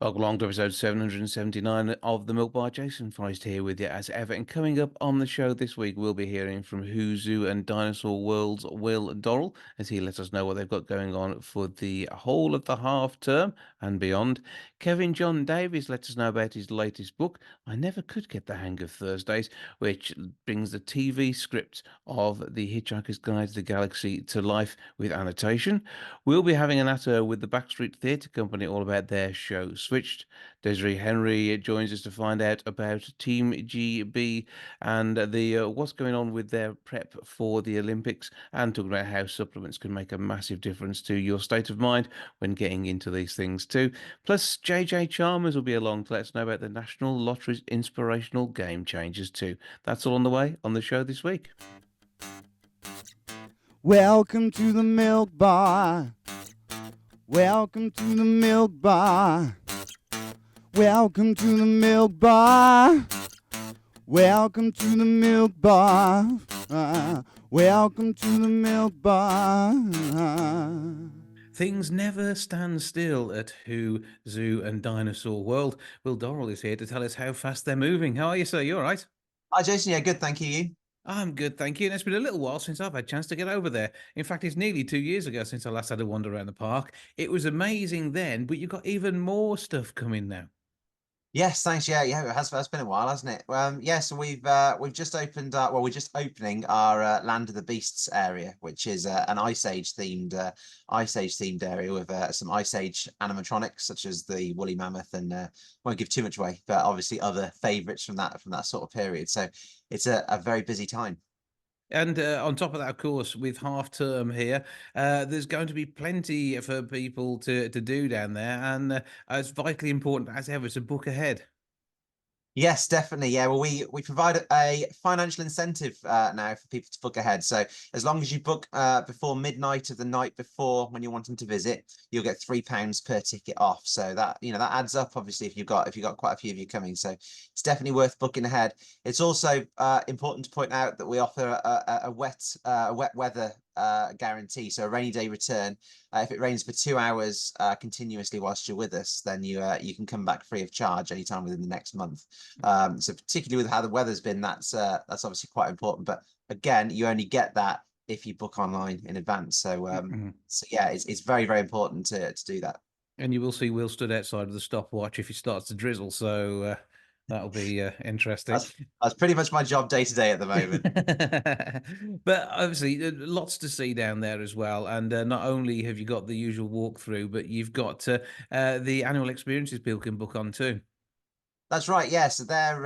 Welcome along to episode 779 of The Milk Bar. Jason Forrest here with you as ever. And coming up on the show this week, we'll be hearing from Who Zoo and Dinosaur World's Will Dorrell as he lets us know what they've got going on for the whole of the half term and beyond. Kevin John Davies lets us know about his latest book, I Never Could Get the Hang of Thursdays, which brings the TV script of The Hitchhiker's Guide to the Galaxy to life with annotation. We'll be having an natter with the Backstreet Theatre Company all about their show Switched. Desiree Henry joins us to find out about Team GB and the what's going on with their prep for the Olympics, and talking about how supplements can make a massive difference to your state of mind when getting into these things too. Plus, JJ Chalmers will be along to let us know about the National Lottery's inspirational game changers too. That's all on the way on the show this week. Welcome to the Milk Bar. Welcome to the Milk Bar. Welcome to the Milk Bar. Welcome to the Milk Bar. Welcome to the Milk Bar. Things never stand still at Who, Zoo and Dinosaur World. Will Dorrell is here to tell us how fast they're moving. How are you, sir? You all right? Hi, Jason. Yeah, good. Thank you. You? I'm good, thank you. And it's been a little while since I've had a chance to get over there. In fact, it's nearly 2 years ago since I last had a wander around the park. It was amazing then, but you've got even more stuff coming now. Yes, thanks. Yeah, it has been a while, hasn't it? So we've just opened. We're just opening our Land of the Beasts area, which is an Ice Age themed area with some Ice Age animatronics such as the woolly mammoth, and won't give too much away, but obviously other favourites from that sort of period. So it's a very busy time. And on top of that, of course, with half term here, there's going to be plenty for people to do down there. And it's vitally important as ever to book ahead. Yes, definitely. Yeah, well, we provide a financial incentive now for people to book ahead. So as long as you book before midnight of the night before when you're wanting to visit, you'll get £3 per ticket off. So that that adds up. Obviously, if you've got quite a few of you coming, so it's definitely worth booking ahead. It's also important to point out that we offer a wet weather guarantee, so a rainy day return. If it rains for 2 hours continuously whilst you're with us, then you can come back free of charge anytime within the next month. So particularly with how the weather's been, that's obviously quite important. But again, you only get that if you book online in advance. So so yeah, it's very, very important to do that. And you will see Will stood outside of the stopwatch if it starts to drizzle. So that'll be interesting. That's pretty much my job day to day at the moment. But obviously, lots to see down there as well. And not only have you got the usual walkthrough, but you've got the annual experiences people can book on too. That's right. Yeah, so they're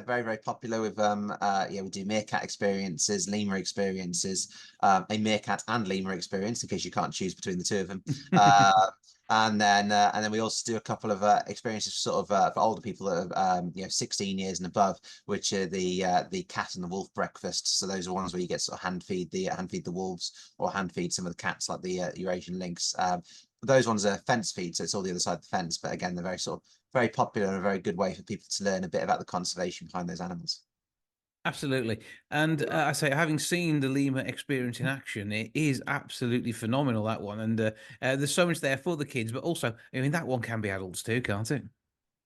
very, very popular with we do meerkat experiences, lemur experiences, a meerkat and lemur experience in case you can't choose between the two of them. And then we also do a couple of experiences sort of for older people that are 16 years and above, which are the cat and the wolf breakfast. So those are ones where you get sort of hand feed the wolves or hand feed some of the cats like the Eurasian lynx. Those ones are fence feed, so it's all the other side of the fence. But again, they're very popular and a very good way for people to learn a bit about the conservation behind those animals. Absolutely. And I say, having seen the lemur experience in action, it is absolutely phenomenal, that one. And there's so much there for the kids, but also, I mean, that one can be adults too, can't it?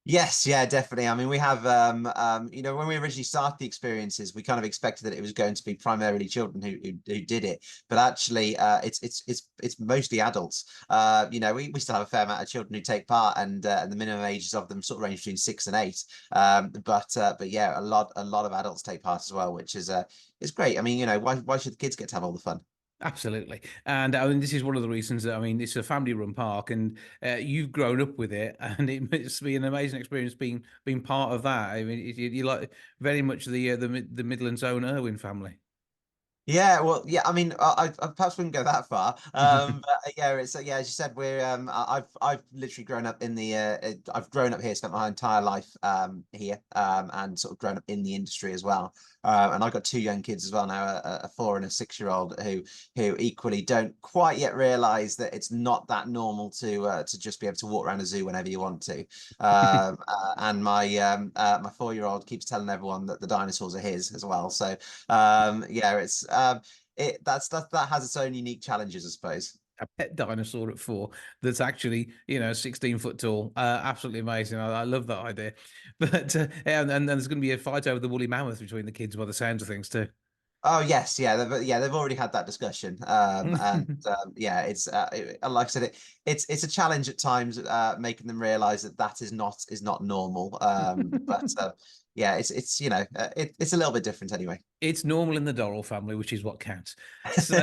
Yes, yeah, definitely. I mean, we have, when we originally started the experiences, we kind of expected that it was going to be primarily children who did it, but actually, it's mostly adults. We still have a fair amount of children who take part, and the minimum ages of them sort of range between 6 and 8. But yeah, a lot of adults take part as well, which is great. I mean, why should the kids get to have all the fun? Absolutely. And I mean, this is one of the reasons that, I mean, it's a family run park and you've grown up with it, and it must be an amazing experience being part of that. I mean, you like very much the Midlands own Irwin family. Yeah, well, yeah. I mean, I perhaps wouldn't go that far. But yeah, it's as you said, we're I've literally grown up in the I've grown up here, spent my entire life here, and sort of grown up in the industry as well. And I've got two young kids as well now, a 4 and a 6-year-old who equally don't quite yet realise that it's not that normal to just be able to walk around a zoo whenever you want to. And my 4-year-old keeps telling everyone that the dinosaurs are his as well. So yeah, it's that has its own unique challenges, I suppose. a pet dinosaur at 4 that's actually, 16 foot tall. Absolutely amazing. I love that idea. But and there's going to be a fight over the woolly mammoth between the kids by the sounds of things too. Oh yes, they've already had that discussion. And yeah, it's like I said, it's a challenge at times, making them realize that that is not normal. But yeah, it's a little bit different anyway. It's normal in the Dorrell family, which is what counts. So,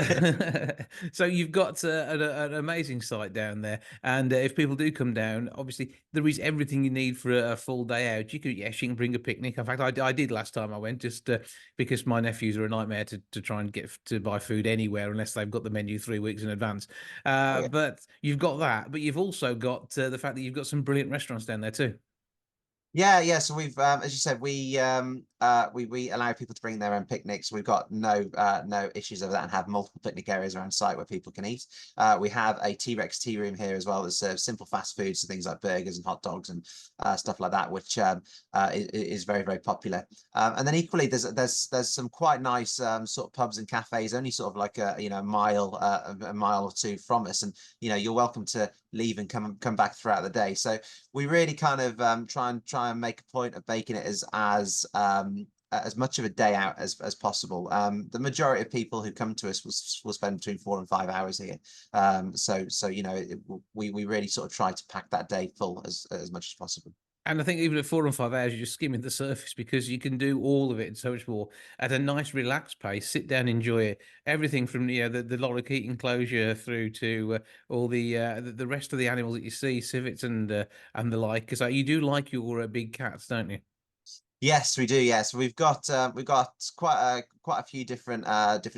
so you've got an amazing site down there, and if people do come down, obviously there is everything you need for a full day out. Yes, you can bring a picnic. In fact, I did last time I went, just because my nephews are a nightmare to try and get to buy food anywhere unless they've got the menu 3 weeks in advance. Oh yeah. But you've got that, but you've also got the fact that you've got some brilliant restaurants down there too. Yeah. So we've, as you said, we allow people to bring their own picnics. We've got no issues over that, and have multiple picnic areas around site where people can eat. We have a T-Rex tea room here as well that serves simple fast foods, so things like burgers and hot dogs and stuff like that, which is very, very popular. And then equally, there's some quite nice sort of pubs and cafes, only sort of like a mile or two from us, and you're welcome to leave and come back throughout the day. So we really kind of try and make a point of making it as much of a day out as possible. The majority of people who come to us will spend between 4 and 5 hours here. We really sort of try to pack that day full as much as possible. And I think even at 4 and 5 hours, you're just skimming the surface because you can do all of it and so much more at a nice, relaxed pace. Sit down, enjoy it. Everything from the lorikeet enclosure through to all the rest of the animals that you see, civets and the like. Because you do like your big cats, don't you? Yes, we do. Yes, we've got quite a few different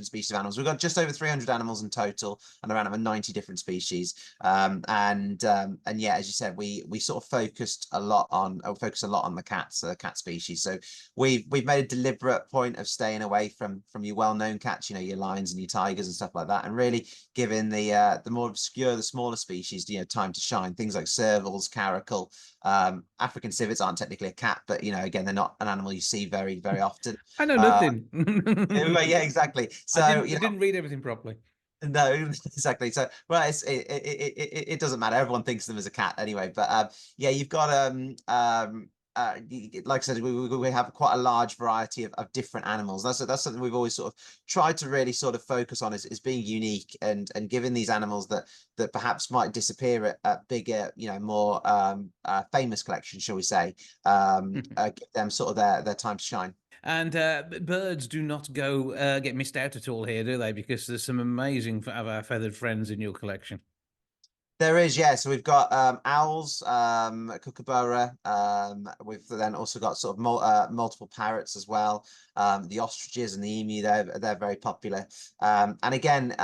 species of animals. We've got just over 300 animals in total, and around about 90 different species. And yeah, as you said, we sort of focus a lot on the cats, the cat species. So we've made a deliberate point of staying away from your well-known cats, your lions and your tigers and stuff like that, and really giving the more obscure, the smaller species, time to shine. Things like servals, caracal, African civets aren't technically a cat, but again, they're not an animal you see very, very often. I know nothing. Yeah, exactly. So I didn't read everything properly. no, exactly. So, well, it doesn't matter. Everyone thinks of them as a cat anyway. But yeah, you've got like I said, we have quite a large variety of different animals. That's something we've always sort of tried to really sort of focus on, is being unique and giving these animals that perhaps might disappear at bigger, more famous collections, shall we say, give them sort of their time to shine. And birds do not get missed out at all here, do they? Because there's some amazing of our feathered friends in your collection. There is, yeah. So we've got owls, kookaburra. We've then also got sort of multiple parrots as well. The ostriches and the emu, they're very popular. And again,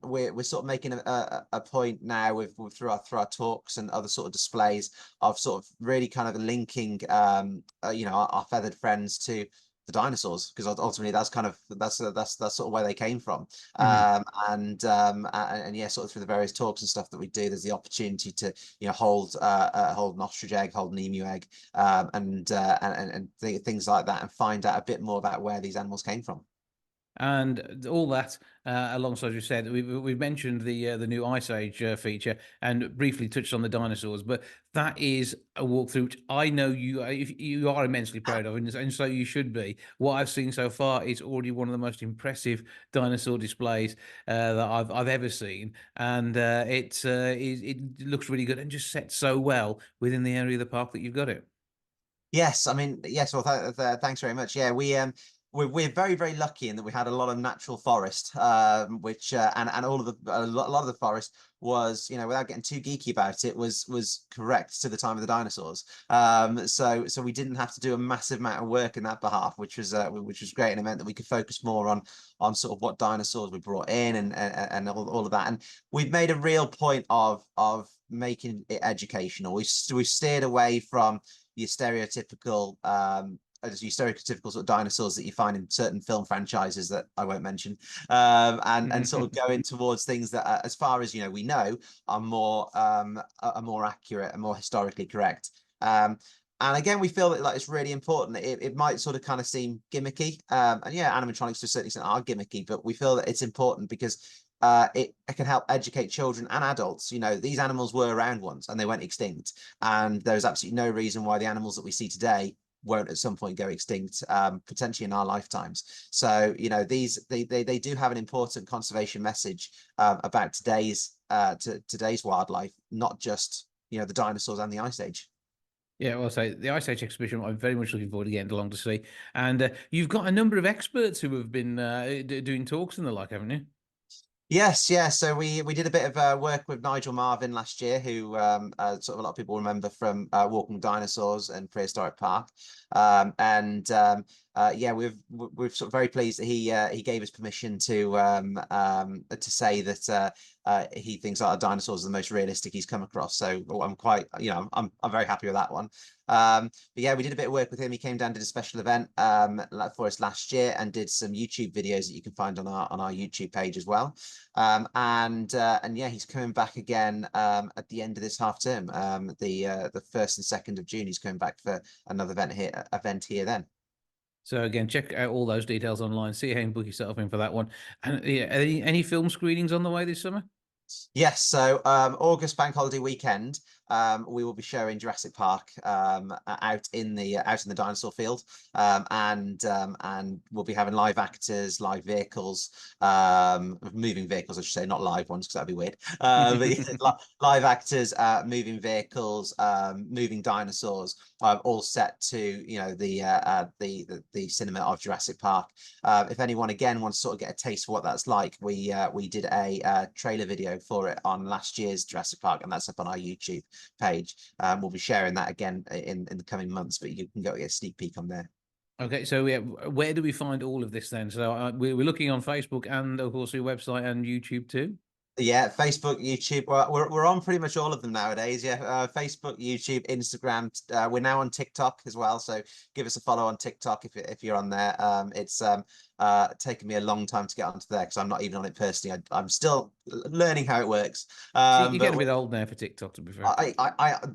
we're sort of making a point now through our talks and other sort of displays of sort of really kind of linking our feathered friends to the dinosaurs, because ultimately that's sort of where they came from. And yeah, sort of through the various talks and stuff that we do, there's the opportunity to hold an ostrich egg, hold an emu egg, and things like that, and find out a bit more about where these animals came from. And all that, alongside you said, we've mentioned the new Ice Age feature and briefly touched on the dinosaurs, but that is a walkthrough which I know you are immensely proud of, and so you should be. What I've seen so far is already one of the most impressive dinosaur displays that I've ever seen, and it looks really good and just set so well within the area of the park that you've got it. Yes, I mean, yes. Well, thanks very much. Yeah, we're very, very lucky in that we had a lot of natural forest, which and all of a lot of the forest was, without getting too geeky about it, was correct to the time of the dinosaurs. So we didn't have to do a massive amount of work in that behalf, which was great, and it meant that we could focus more on sort of what dinosaurs we brought in and all of that. And we've made a real point of making it educational. We've steered away from your stereotypical sort of dinosaurs that you find in certain film franchises that I won't mention, and sort of going towards things that, as far as we know, are more accurate and more historically correct. And again, we feel that it's really important. It might sort of kind of seem gimmicky, and yeah, animatronics to a certain extent are gimmicky, but we feel that it's important because it can help educate children and adults. You know, these animals were around once and they went extinct, and there's absolutely no reason why the animals that we see today won't at some point go extinct, potentially in our lifetimes. So, you know, they do have an important conservation message about today's wildlife, not just, you know, the dinosaurs and the Ice Age. Yeah, well, so the Ice Age exhibition, I'm very much looking forward to getting along to see. And you've got a number of experts who have been doing talks and the like, haven't you? Yes, yeah. So we did a bit of work with Nigel Marvin last year, who sort of a lot of people remember from Walking with Dinosaurs and Prehistoric Park. Yeah, we're sort of very pleased that he gave us permission to say that he thinks our dinosaurs are the most realistic he's come across. So I'm quite, you know, I'm very happy with that one. But yeah, we did a bit of work with him. He came down, did a special event for us last year, and did some YouTube videos that you can find on our YouTube page as well. And yeah, he's coming back again at the end of this half term. The 1st and 2nd of June, he's coming back for another event here then. So again, check out all those details online. See how you can book yourself in for that one. And yeah, any film screenings on the way this summer? Yes, so August bank holiday weekend, we will be showing Jurassic Park out in the dinosaur field, and we'll be having live actors, live vehicles, moving vehicles, I should say, not live ones because that'd be weird. But live actors, moving vehicles, moving dinosaurs, all set to, you know, the cinema of Jurassic Park. If anyone again wants to sort of get a taste for what that's like, we did a trailer video for it on last year's Jurassic Park, and that's up on our YouTube page. We'll be sharing that again in the coming months, but you can go get a sneak peek on there. Okay, so yeah, where do we find all of this then? So we're looking on Facebook and of course your website and YouTube too. Yeah, Facebook, YouTube. We're on pretty much all of them nowadays. Yeah, Facebook, YouTube, Instagram. We're now on TikTok as well. So give us a follow on TikTok if you're on there. It's taken me a long time to get onto there because I'm not even on it personally. I'm still learning how it works. You're getting a bit old now for TikTok, to be fair. Do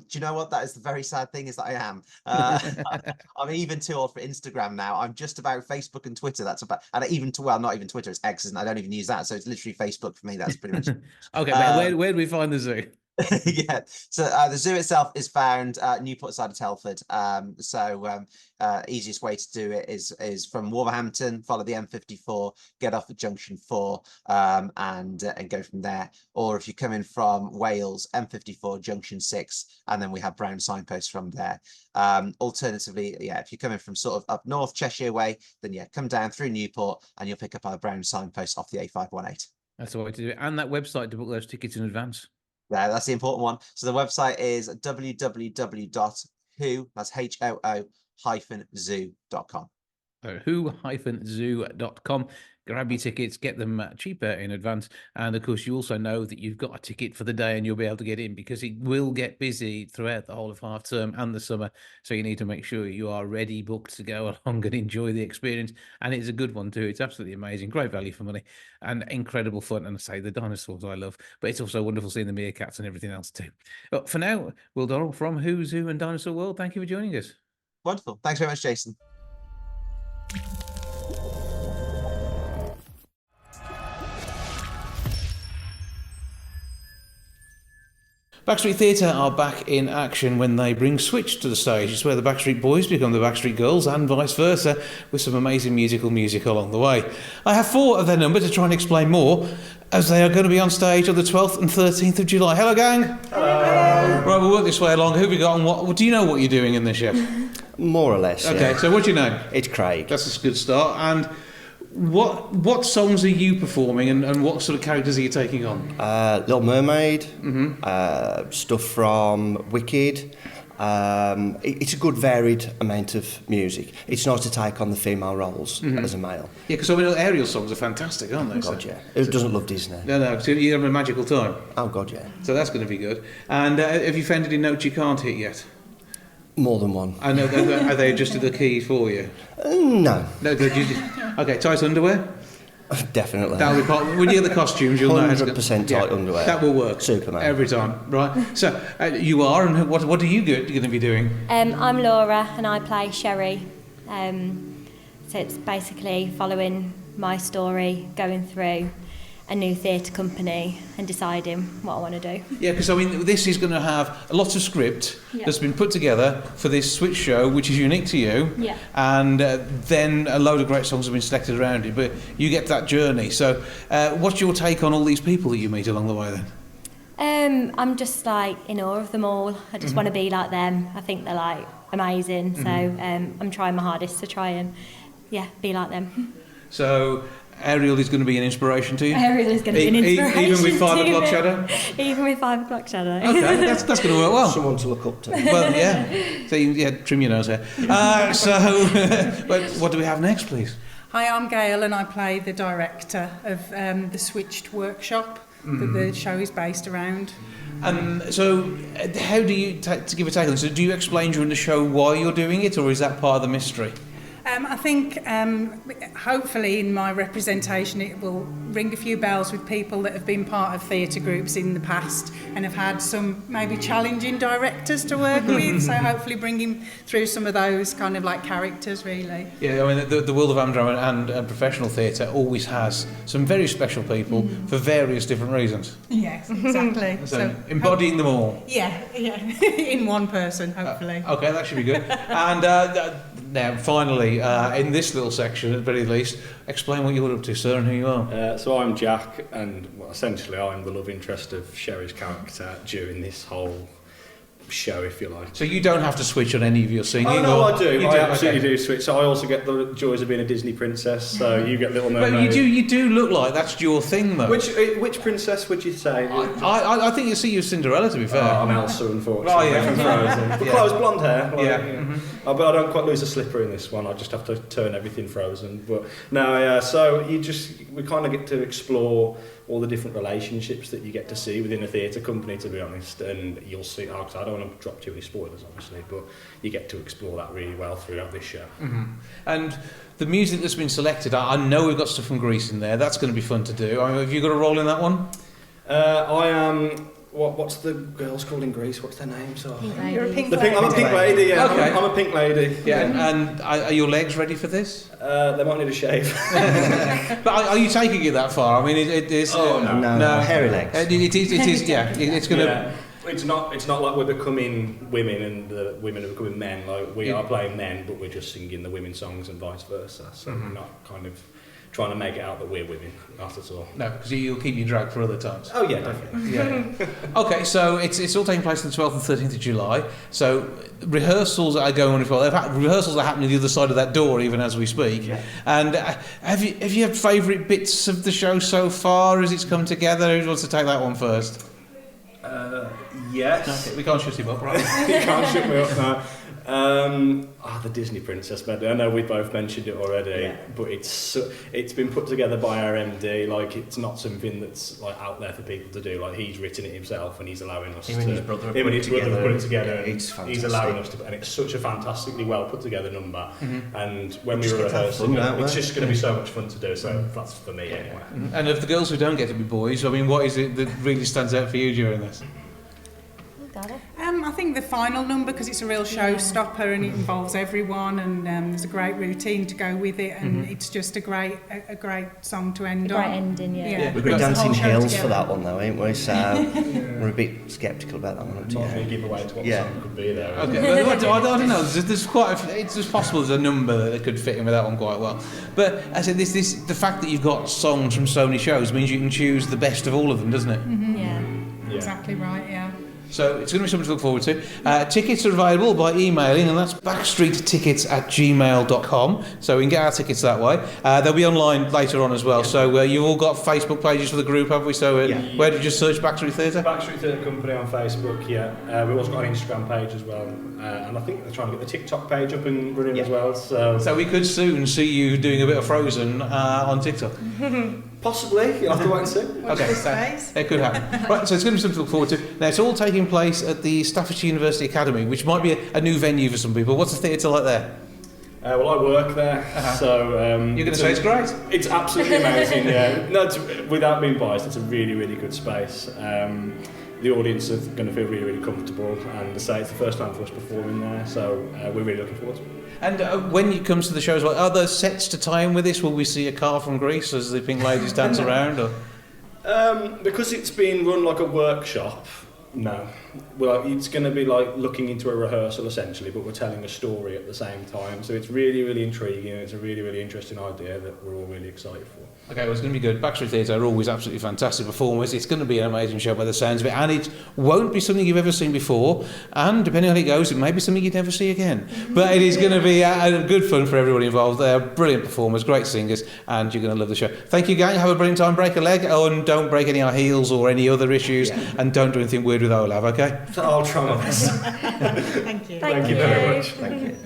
you know what? That is the very sad thing, is that I am. I'm even too old for Instagram now. I'm just about Facebook and Twitter. That's about, and even to, well, not even Twitter. It's X, and I don't even use that. So it's literally Facebook for me. That's pretty much. Okay, but where do we find the zoo? Yeah, so the zoo itself is found Newport side of Telford. Easiest way to do it is from Wolverhampton, follow the M54, get off at Junction 4, and go from there. Or if you're coming from Wales, M54 Junction 6, and then we have brown signposts from there. Alternatively, yeah, if you're coming from sort of up north Cheshire way, then yeah, come down through Newport and you'll pick up our brown signposts off the A518. That's the way to do it. And that website to book those tickets in advance. Yeah, that's the important one. So the website is www.who, that's HOO-zoo.com. who-zoo.com. Grab your tickets, get them cheaper in advance. And of course, you also know that you've got a ticket for the day and you'll be able to get in because it will get busy throughout the whole of half term and the summer. So you need to make sure you are ready, booked to go along and enjoy the experience. And it's a good one too. It's absolutely amazing. Great value for money and incredible fun. And I say the dinosaurs I love, but it's also wonderful seeing the meerkats and everything else too. But for now, Will Dorrell from Who, Zoo and Dinosaur World, thank you for joining us. Wonderful. Thanks very much, Jason. Backstreet Theatre are back in action when they bring Switch to the stage. It's where the Backstreet Boys become the Backstreet Girls and vice versa, with some amazing music along the way. I have 4 of their number to try and explain more, as they are going to be on stage on the 12th and 13th of July. Hello, gang. Hello. Right, we'll work this way along. Who have we got and what do you know what you're doing in this yet? More or less. Okay, yeah. So what's your name? It's Craig. That's a good start. And what songs are you performing and what sort of characters are you taking on? Little Mermaid, stuff from Wicked. It's a good varied amount of music. It's nice to take on the female roles as a male. Yeah, because I mean, Ariel songs are fantastic, aren't they? God, yeah. Who doesn't love Disney? No, so you're having a magical time. Oh, God, yeah. So that's going to be good. And have you found any notes you can't hit yet? More than one. I know. Have they adjusted the keys for you? No. No. Okay, tight underwear? Definitely. That'll be part. When you get the costumes, you'll know. 100% tight underwear. That will work. Superman. Every time, right? So you are, and what are you going to be doing? I'm Laura, and I play Sherry. So it's basically following my story, going through. a new theatre company and deciding what I want to do. Yeah, because I mean, this is going to have a lot of script Yeah. that's been put together for this Switch show, which is unique to you. Yeah. And then a load of great songs have been selected around it, but you get that journey. So, what's your take on all these people that you meet along the way then? I'm just like in awe of them all. I just want to be like them. I think they're like amazing. So I'm trying my hardest to try and be like them. So, Ariel is going to be an inspiration to you? Ariel is going to be an inspiration. Even with 5 to o'clock me. shadow? Even with 5 o'clock shadow. Okay, that's going to work well. Someone to look up to. Well, yeah. So, trim your nose hair. But what do we have next, please? Hi, I'm Gail and I play the director of the Switched workshop that the show is based around. And so, how do you, to give a take on this, so do you explain during the show why you're doing it, or is that part of the mystery? I think hopefully in my representation it will ring a few bells with people that have been part of theatre groups in the past and have had some maybe challenging directors to work with, so hopefully bringing through some of those kind of like characters really. Yeah, I mean, the world of Amdram and professional theatre always has some very special people for various different reasons. Yes, exactly. So embodying them all. Yeah, in one person hopefully. Okay, that should be good. And now, finally, in this little section, at the very least, explain what you're up to, sir, and who you are. So I'm Jack, and essentially I'm the love interest of Sherry's character during this whole show, if you like. So you don't have to switch on any of your singing? Oh no, or I do. You I absolutely okay. do switch. So I also get the joys of being a Disney princess. So you get Little Mermaid. But you do look like that's your thing, though. Which princess would you say? I think you see you Cinderella, to be fair. I'm Elsa, unfortunately. Oh, yeah. From Frozen. But Yeah. close blonde hair. Like, Yeah. But I don't quite lose a slipper in this one. I just have to turn everything frozen. But no, yeah. So we kind of get to explore all the different relationships that you get to see within a theatre company, to be honest. And you'll see, because I don't want to drop too many spoilers, obviously, but you get to explore that really well throughout this show. And the music that's been selected, I know we've got stuff from Greece in there. That's going to be fun to do. I mean, have you got a role in that one? I am. What's the girls called in Greece? What's their name? So You're a pink I'm a pink lady. Yeah, Okay. I'm a pink lady. Yeah. And are your legs ready for this? They might need a shave. But are you taking it that far? I mean, it is. Oh, No, hairy legs. It is. Yeah. It's going to. Yeah. It's not like we're becoming women and the women are becoming men. Like we are playing men, but we're just singing the women's songs and vice versa. So we're not kind of trying to make it out that we're women. Not at all. No, because you'll keep your drag for other times. Oh yeah, definitely. Yeah. Okay, so it's all taking place on the 12th and 13th of July. So rehearsals are going on as well. Rehearsals are happening the other side of that door, even as we speak. Yeah. And have you had favourite bits of the show so far as it's come together? Who wants to take that one first? Yes. Okay, we can't shut him up, right? You can't shut me up now. The Disney princess medley. I know we both mentioned it already, but it's been put together by our MD. Like it's not something that's like out there for people to do. Like he's written it himself, and he's allowing us Him and his brother have put put it together. Yeah, and it's he's allowing us fantastic. to, and it's such a fantastically well put together number. And when we Just were get to have rehearsing, fun, don't it's we? just going to be so much fun to do. So that's for me anyway. And of the girls who don't get to be boys, I mean, what is it that really stands out for you during this? Got it. I think the final number, because it's a real showstopper and it involves everyone, and there's a great routine to go with it, and it's just a great song to end Great on. ending, yeah. We've got That's the Dancing whole show Hills together. for that one though, ain't we? So we're a bit sceptical about that one. Up to Not going you. to give away to what Yeah. song could be there. Okay, I don't know. There's quite. It's just possible there's a number that could fit in with that one quite well. But I said the fact that you've got songs from so many shows means you can choose the best of all of them, doesn't it? Yeah. Exactly right, yeah. So it's going to be something to look forward to. Tickets are available by emailing, and that's backstreettickets@gmail.com. So we can get our tickets that way. They'll be online later on as well. So you've all got Facebook pages for the group, have we? So where did you just search Backstreet Theatre? Backstreet Theatre Company on Facebook, yeah. We've also got an Instagram page as well. And I think they're trying to get the TikTok page up and running as well. So we could soon see you doing a bit of Frozen on TikTok. possibly, you'll have to wait and see. Okay, it could happen. Right, so it's going to be something to look forward to. Now, it's all taking place at the Staffordshire University Academy, which might be a new venue for some people. What's the theatre like there? Well, I work there, so... You're going to say it's great? It's absolutely amazing, yeah. No, without being biased, it's a really, really good space. The audience are going to feel really, really comfortable, and to say it's the first time for us performing there, so we're really looking forward to it. And when it comes to the shows, are there sets to tie in with this? Will we see a car from Greece as the pink ladies dance around? Or? Because it's been run like a workshop, no. Well, it's going to be like looking into a rehearsal essentially, but we're telling a story at the same time. So it's really, really intriguing. And it's a really, really interesting idea that we're all really excited for. Okay, well, it's going to be good. Backstreet Theatre are always absolutely fantastic performers. It's going to be an amazing show by the sounds of it, and it won't be something you've ever seen before, and depending on how it goes, it may be something you'd never see again. But it is going to be good fun for everybody involved. They're brilliant performers, great singers, and you're going to love the show. Thank you, gang. Have a brilliant time. Break a leg, and don't break any of our heels or any other issues, and don't do anything weird with Olav, okay? I'll try my best. Thank you. Thank you very much. Thank you.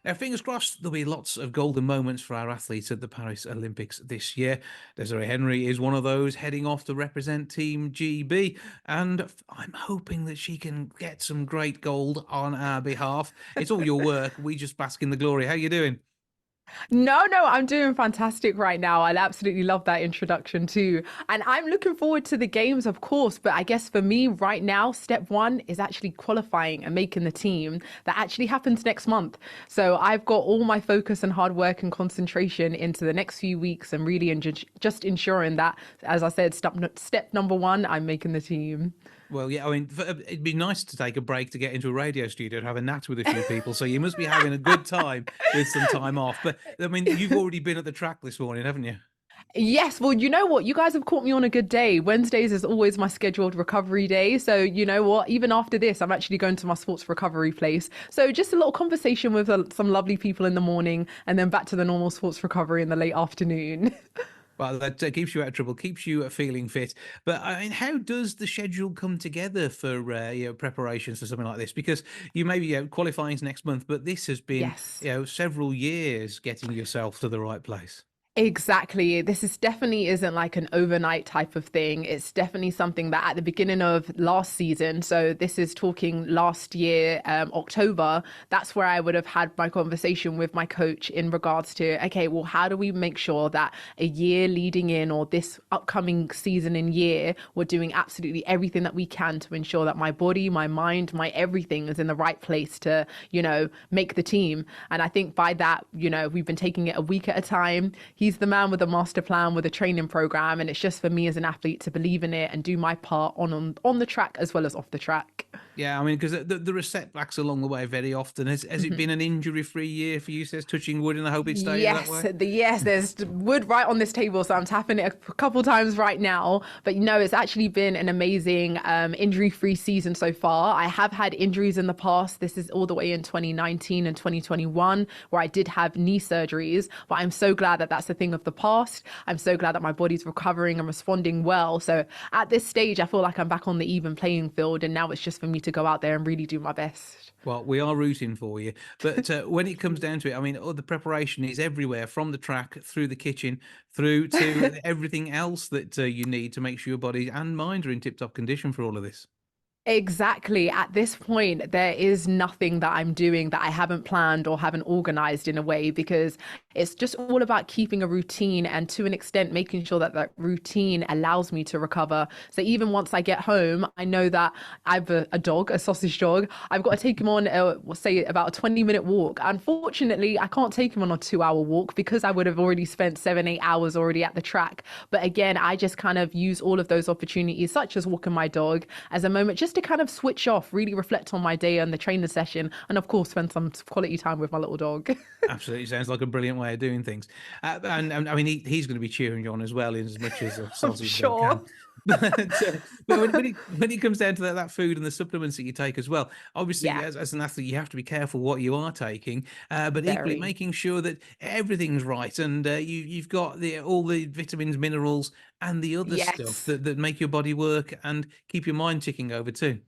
Now, fingers crossed, there'll be lots of golden moments for our athletes at the Paris Olympics this year. Desiree Henry is one of those heading off to represent Team GB, and I'm hoping that she can get some great gold on our behalf. It's all your work. We just bask in the glory. How you doing? No, I'm doing fantastic right now. I absolutely love that introduction too. And I'm looking forward to the games, of course. But I guess for me right now, step one is actually qualifying and making the team. That actually happens next month. So I've got all my focus and hard work and concentration into the next few weeks and really just ensuring that, as I said, step number one, I'm making the team. Well, yeah, I mean, it'd be nice to take a break to get into a radio studio and have a nat with a few people. So you must be having a good time with some time off. But, I mean, you've already been at the track this morning, haven't you? Yes, well, you know what? You guys have caught me on a good day. Wednesdays is always my scheduled recovery day. So, you know what? Even after this, I'm actually going to my sports recovery place. So just a little conversation with some lovely people in the morning and then back to the normal sports recovery in the late afternoon. Well, that keeps you out of trouble, keeps you feeling fit. But I mean, how does the schedule come together for preparations for something like this? Because you may be qualifying next month, but this has been several years getting yourself to the right place. Exactly. This is definitely isn't like an overnight type of thing. It's definitely something that at the beginning of last season, so this is talking last year, October, that's where I would have had my conversation with my coach in regards to, okay, well, how do we make sure that a year leading in or this upcoming season and year, we're doing absolutely everything that we can to ensure that my body, my mind, my everything is in the right place to, make the team. And I think by that, we've been taking it a week at a time. He's the man with a master plan, with a training program, and it's just for me as an athlete to believe in it and do my part on the track as well as off the track. Yeah, I mean, because there are setbacks along the way very often. Has it been an injury-free year for you? Says touching wood, and I hope it stays that way. Yes, there's wood right on this table, so I'm tapping it a couple times right now. But it's actually been an amazing injury-free season so far. I have had injuries in the past. This is all the way in 2019 and 2021, where I did have knee surgeries. But I'm so glad that that's a thing of the past. I'm so glad that my body's recovering and responding well. So at this stage, I feel like I'm back on the even playing field, and now it's just for me to go out there and really do my best. Well, we are rooting for you. But when it comes down to it, I mean, the preparation is everywhere, from the track, through the kitchen, through to everything else that you need to make sure your body and mind are in tip-top condition for all of this. Exactly. At this point, there is nothing that I'm doing that I haven't planned or haven't organized in a way, because it's just all about keeping a routine and to an extent making sure that that routine allows me to recover. So even once I get home, I know that I have a dog, a sausage dog. I've got to take him on, say, about a 20-minute walk. Unfortunately, I can't take him on a 2-hour walk because I would have already spent 7-8 hours already at the track. But again, I just kind of use all of those opportunities, such as walking my dog, as a moment just to kind of switch off, really reflect on my day and the training session, and of course spend some quality time with my little dog. Absolutely, sounds like a brilliant way of doing things. And I mean, he's going to be cheering you on as well, in as much as a sausage sure. can. But when it comes down to that food and the supplements that you take as well, obviously as an athlete, you have to be careful what you are taking, but equally making sure that everything's right and you've got all the vitamins, minerals, and the other stuff that make your body work and keep your mind ticking over too.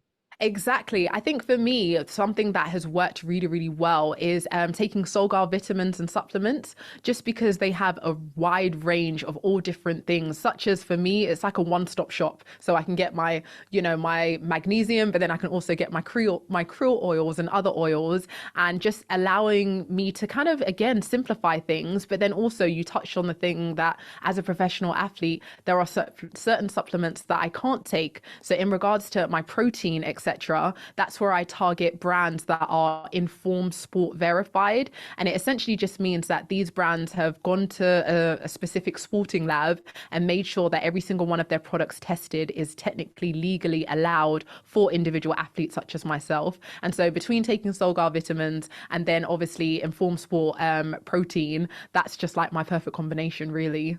Exactly. I think for me, something that has worked really, really well is taking Solgar vitamins and supplements, just because they have a wide range of all different things, such as for me, it's like a one-stop shop. So I can get my, my magnesium, but then I can also get my krill oils and other oils, and just allowing me to kind of, again, simplify things. But then also you touched on the thing that as a professional athlete, there are certain supplements that I can't take. So in regards to my protein, etc., etc. That's where I target brands that are Informed Sport verified. And it essentially just means that these brands have gone to a specific sporting lab and made sure that every single one of their products tested is technically legally allowed for individual athletes such as myself. And so between taking Solgar vitamins and then obviously Informed Sport protein, that's just like my perfect combination, really.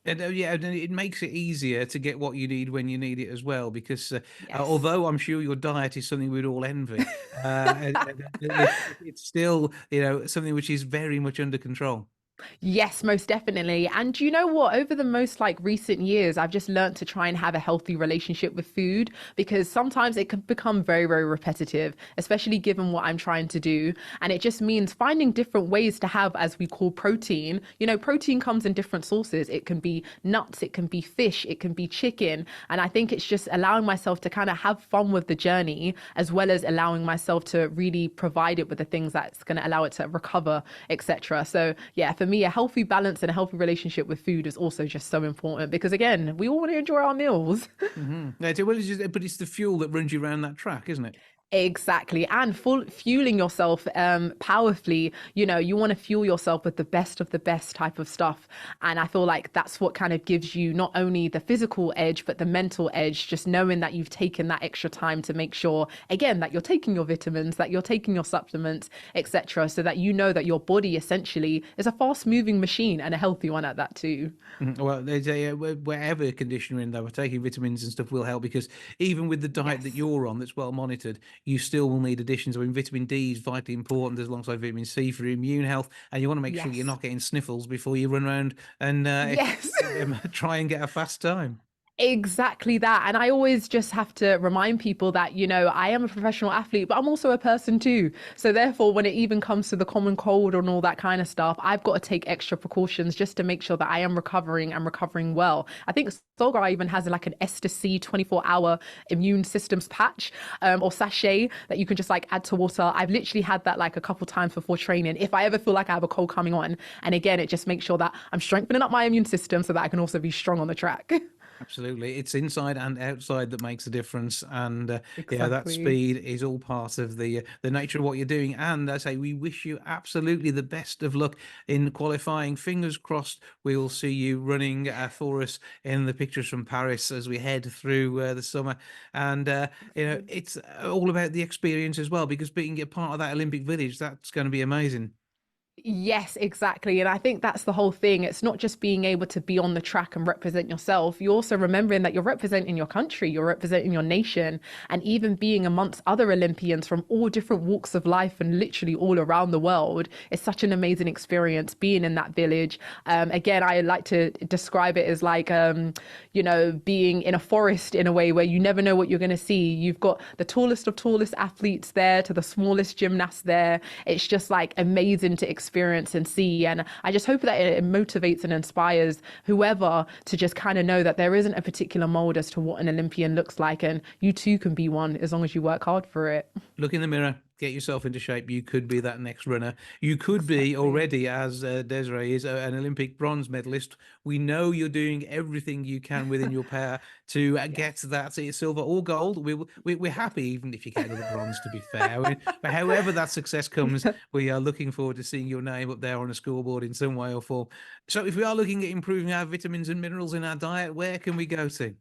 And yeah, and it makes it easier to get what you need when you need it as well, because Yes. although I'm sure your diet is something we'd all envy, it's still, something which is very much under control. Yes, most definitely. And you know what? Over the most recent years, I've just learned to try and have a healthy relationship with food, because sometimes it can become very, very repetitive, especially given what I'm trying to do. And it just means finding different ways to have, as we call, protein. Protein comes in different sources. It can be nuts, it can be fish, it can be chicken. And I think it's just allowing myself to kind of have fun with the journey, as well as allowing myself to really provide it with the things that's going to allow it to recover, etc. So yeah, for me, a healthy balance and a healthy relationship with food is also just so important, because again, we all want to enjoy our meals. Yeah, but it's the fuel that runs you around that track, isn't it? Exactly. And fueling yourself powerfully, you want to fuel yourself with the best of the best type of stuff. And I feel like that's what kind of gives you not only the physical edge, but the mental edge, just knowing that you've taken that extra time to make sure, again, that you're taking your vitamins, that you're taking your supplements, etc., so that you know that your body essentially is a fast moving machine, and a healthy one at that too. Well, there's wherever condition you're in, though, taking vitamins and stuff will help, because even with the diet that you're on that's well monitored, you still will need additions. I mean, vitamin D is vitally important alongside vitamin C for immune health, and you want to make sure you're not getting sniffles before you run around and try and get a fast time. Exactly that. And I always just have to remind people that, I am a professional athlete, but I'm also a person too. So therefore, when it even comes to the common cold and all that kind of stuff, I've got to take extra precautions just to make sure that I am recovering and recovering well. I think Solgar even has like an Ester C 24-hour immune systems patch or sachet that you can just add to water. I've literally had that a couple times before training, if I ever feel like I have a cold coming on. And again, it just makes sure that I'm strengthening up my immune system so that I can also be strong on the track. Absolutely. It's inside and outside that makes a difference. And that Exactly. speed is all part of the nature of what you're doing. And I say, we wish you absolutely the best of luck in qualifying. Fingers crossed, we will see you running for us in the pictures from Paris as we head through the summer. And, it's all about the experience as well, because being a part of that Olympic village, that's going to be amazing. Yes, exactly. And I think that's the whole thing. It's not just being able to be on the track and represent yourself. You're also remembering that you're representing your country, you're representing your nation, and even being amongst other Olympians from all different walks of life and literally all around the world is such an amazing experience being in that village. Again, I like to describe it as being in a forest in a way where you never know what you're going to see. You've got the tallest of tallest athletes there to the smallest gymnasts there. It's just amazing to experience and see. And I just hope that it motivates and inspires whoever to just kind of know that there isn't a particular mold as to what an Olympian looks like, and you too can be one as long as you work hard for it. Look in the mirror, get yourself into shape. You could be that next runner. You could be already, as Desiree is, an Olympic bronze medalist. We know you're doing everything you can within your power to get that silver or gold. We're happy even if you get the bronze, to be fair. But however that success comes, we are looking forward to seeing your name up there on a scoreboard in some way or form. So if we are looking at improving our vitamins and minerals in our diet, where can we go to?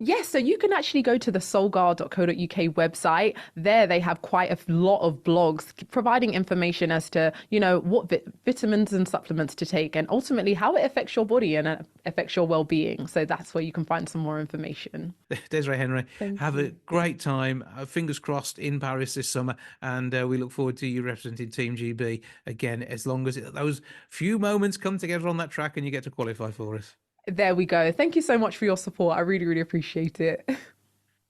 Yes, so you can actually go to the solgar.co.uk website. There they have quite a lot of blogs providing information as to, what vitamins and supplements to take, and ultimately how it affects your body and affects your well-being. So that's where you can find some more information. Desiree Henry, have a great time. Fingers crossed in Paris this summer. And we look forward to you representing Team GB again, as long as those few moments come together on that track and you get to qualify for us. There we go. Thank you so much for your support. I really, really appreciate it.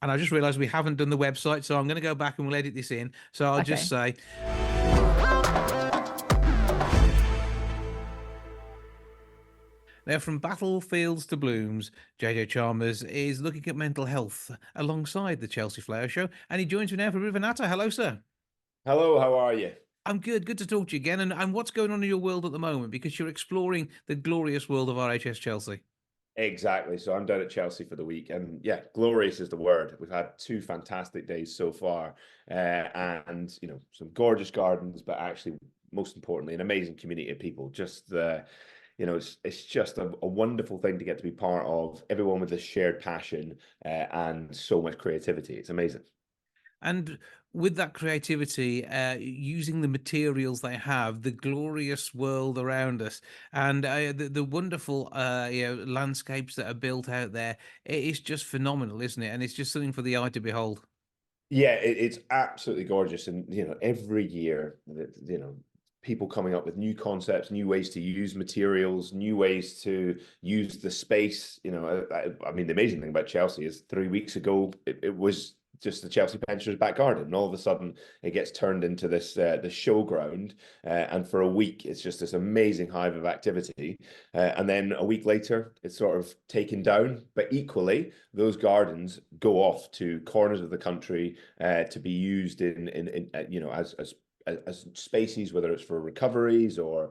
And I just realized we haven't done the website, so I'm going to go back and we'll edit this in. So I'll just say, now, from battlefields to blooms, JJ Chalmers is looking at mental health alongside the Chelsea Flower Show. And he joins me now for a bit of a natter. Hello, sir. Hello, how are you? I'm good. Good to talk to you again. And what's going on in your world at the moment? Because you're exploring the glorious world of RHS Chelsea. Exactly. So I'm down at Chelsea for the week, and yeah, glorious is the word. We've had 2 fantastic days so far, and some gorgeous gardens, but actually, most importantly, an amazing community of people. Just it's just a wonderful thing to get to be part of. Everyone with a shared passion and so much creativity. It's amazing. And with that creativity, using the materials they have, the glorious world around us, and the wonderful landscapes that are built out there, it is just phenomenal, isn't it? And it's just something for the eye to behold. Yeah, it's absolutely gorgeous, and every year, people coming up with new concepts, new ways to use materials, new ways to use the space. I mean, the amazing thing about Chelsea is 3 weeks ago it was just the Chelsea pensioners' back garden, and all of a sudden it gets turned into this the showground, and for a week it's just this amazing hive of activity, and then a week later it's sort of taken down. But equally, those gardens go off to corners of the country to be used in as spaces, whether it's for recoveries or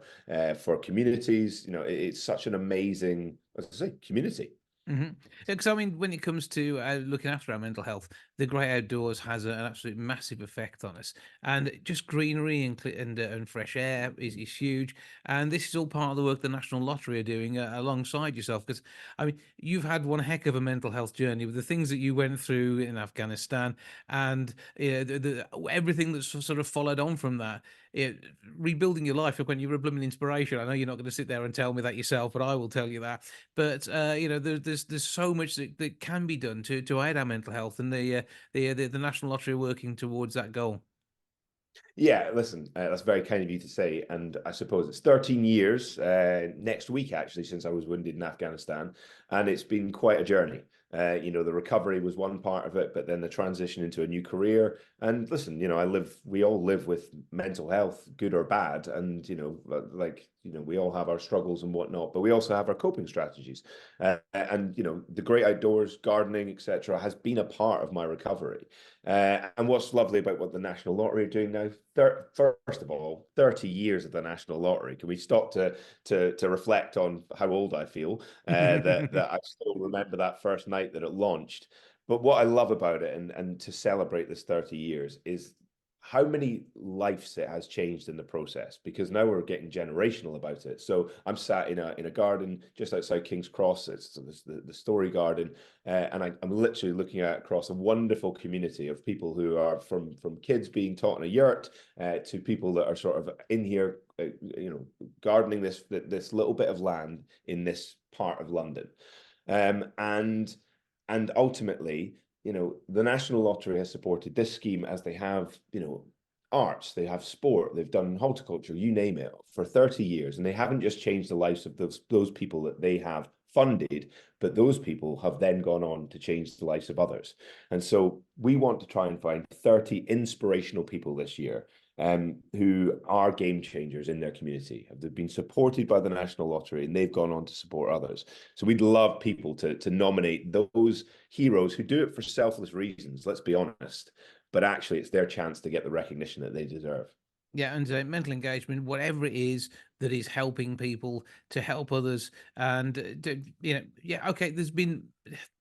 for communities. It's such an amazing, as I say, community. Because I mean, when it comes to looking after our mental health, the great outdoors has an absolute massive effect on us, and just greenery and fresh air is huge. And this is all part of the work the National Lottery are doing alongside yourself. Because I mean, you've had one heck of a mental health journey with the things that you went through in Afghanistan, and everything that's sort of followed on from that. Rebuilding your life when you were a blooming inspiration. I know you're not going to sit there and tell me that yourself, but I will tell you that. But there's so much that can be done to aid our mental health, and the National Lottery are working towards that goal. Yeah, listen, that's very kind of you to say. And I suppose it's 13 years next week, actually, since I was wounded in Afghanistan. And it's been quite a journey. The recovery was one part of it, but then the transition into a new career. And listen, we all live with mental health, good or bad. And, we all have our struggles and whatnot, but we also have our coping strategies. And the great outdoors, gardening, etc., has been a part of my recovery. And what's lovely about what the National Lottery are doing now, first of all, 30 years of the National Lottery. Can we stop to reflect on how old I feel? That I still remember that first night that it launched. But what I love about it, and to celebrate this 30 years, is how many lives it has changed in the process, because now we're getting generational about it. So I'm sat in a garden just outside King's Cross. It's the Story Garden, and I'm literally looking across a wonderful community of people who are from kids being taught in a yurt to people that are sort of in here, gardening this little bit of land in this part of London, and ultimately, the National Lottery has supported this scheme as they have, arts, they have sport, they've done horticulture, you name it, for 30 years. And they haven't just changed the lives of those people that they have funded, but those people have then gone on to change the lives of others. And so we want to try and find 30 inspirational people this year who are game changers in their community. They've been supported by the National Lottery and they've gone on to support others. So we'd love people to nominate those heroes who do it for selfless reasons, let's be honest, but actually it's their chance to get the recognition that they deserve. Yeah, and mental engagement, whatever it is that is helping people to help others, and okay, there's been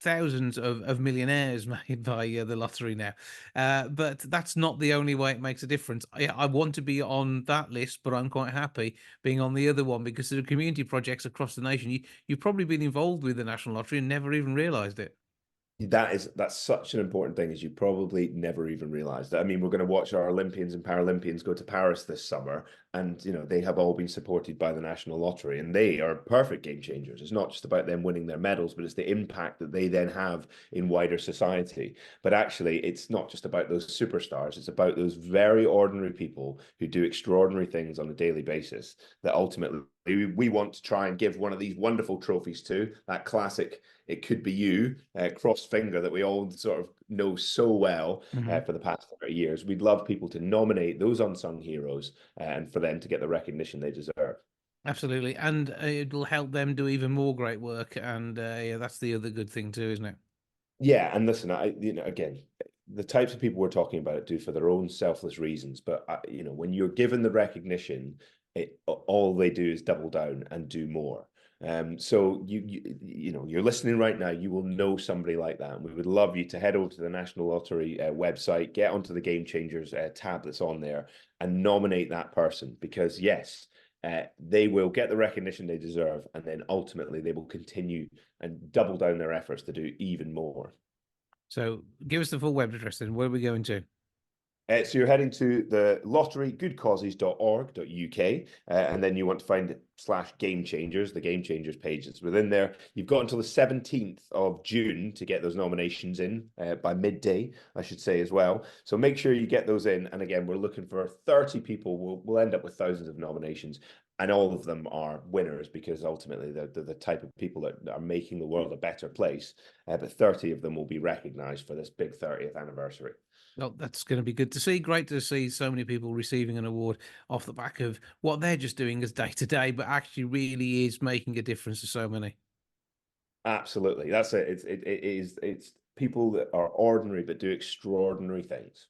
thousands of millionaires made by the lottery now, but that's not the only way it makes a difference. I want to be on that list, but I'm quite happy being on the other one because there are community projects across the nation. You've probably been involved with the National Lottery and never even realised it. That's such an important thing, as you probably never even realized. I mean, we're going to watch our Olympians and Paralympians go to Paris this summer, and they have all been supported by the National Lottery, and they are perfect game changers. It's not just about them winning their medals, but it's the impact that they then have in wider society. But actually, it's not just about those superstars, it's about those very ordinary people who do extraordinary things on a daily basis that ultimately we want to try and give one of these wonderful trophies to, that classic "it could be you" cross finger that we all sort of know so well for the past 30 years. We'd love people to nominate those unsung heroes and for them to get the recognition they deserve. Absolutely, and it'll help them do even more great work, and that's the other good thing too, isn't it? Yeah, and listen, again, the types of people we're talking about it do for their own selfless reasons, but when you're given the recognition, all they do is double down and do more. So you know, you're listening right now, you will know somebody like that. And we would love you to head over to the National Lottery website, get onto the Game Changers tab that's on there, and nominate that person, because yes, they will get the recognition they deserve, and then ultimately they will continue and double down their efforts to do even more. So give us the full web address then. Where are we going to? So you're heading to the lotterygoodcauses.org.uk, and then you want to find /Game Changers, the Game Changers page that's within there. You've got until the 17th of June to get those nominations in, by midday, I should say, as well. So make sure you get those in. And again, we're looking for 30 people. We'll end up with thousands of nominations, and all of them are winners, because ultimately they're the type of people that are making the world a better place. But 30 of them will be recognized for this big 30th anniversary. Well, that's going to be good to see. Great to see so many people receiving an award off the back of what they're just doing as day to day, but actually really is making a difference to so many. Absolutely, that's it. It's people that are ordinary but do extraordinary things.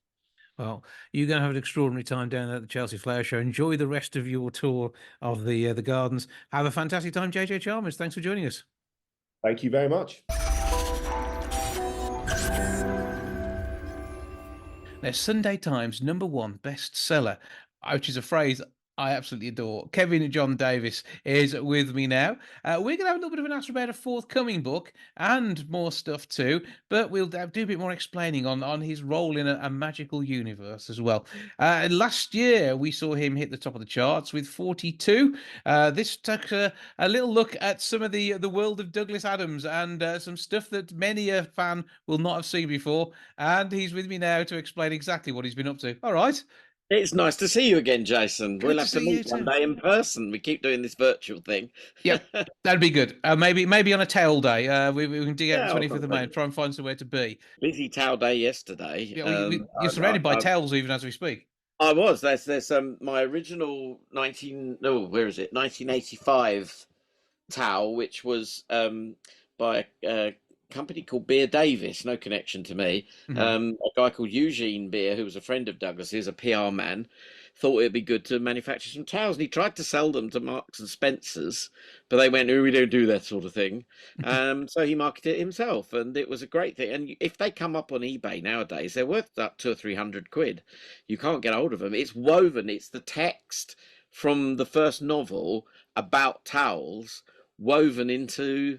Well, you're going to have an extraordinary time down there at the Chelsea Flower Show. Enjoy the rest of your tour of the gardens. Have a fantastic time, JJ Chalmers. Thanks for joining us. Thank you very much. Now, Sunday Times #1 bestseller, which is a phrase I absolutely adore. Kevin John Davis is with me now. We're going to have a little bit of an answer about a forthcoming book and more stuff too, but we'll do a bit more explaining on his role in a magical universe as well. Last year, we saw him hit the top of the charts with 42. This took a little look at some of the world of Douglas Adams and some stuff that many a fan will not have seen before. And he's with me now to explain exactly what he's been up to. All right. It's nice to see you again, Jason. Good we'll to have to see you meet one too. day in person. We keep doing this virtual thing. Yep, that'd be good. Maybe on a tail day. We can dig out the Yeah, 25th of May and try and find somewhere to be. Busy towel day yesterday. Yeah, you're surrounded by towels even as we speak. I was. There's my original 1985 towel, which was by a company called Beer Davis, no connection to me. A guy called Eugene Beer, who was a friend of Douglas's, a PR man, thought it'd be good to manufacture some towels. And he tried to sell them to Marks and Spencer's, but they went, "Oh, we don't do that sort of thing." So he marketed it himself, and it was a great thing. And if they come up on eBay nowadays, they're worth up £200 or £300. You can't get hold of them. It's woven. It's the text from the first novel about towels woven into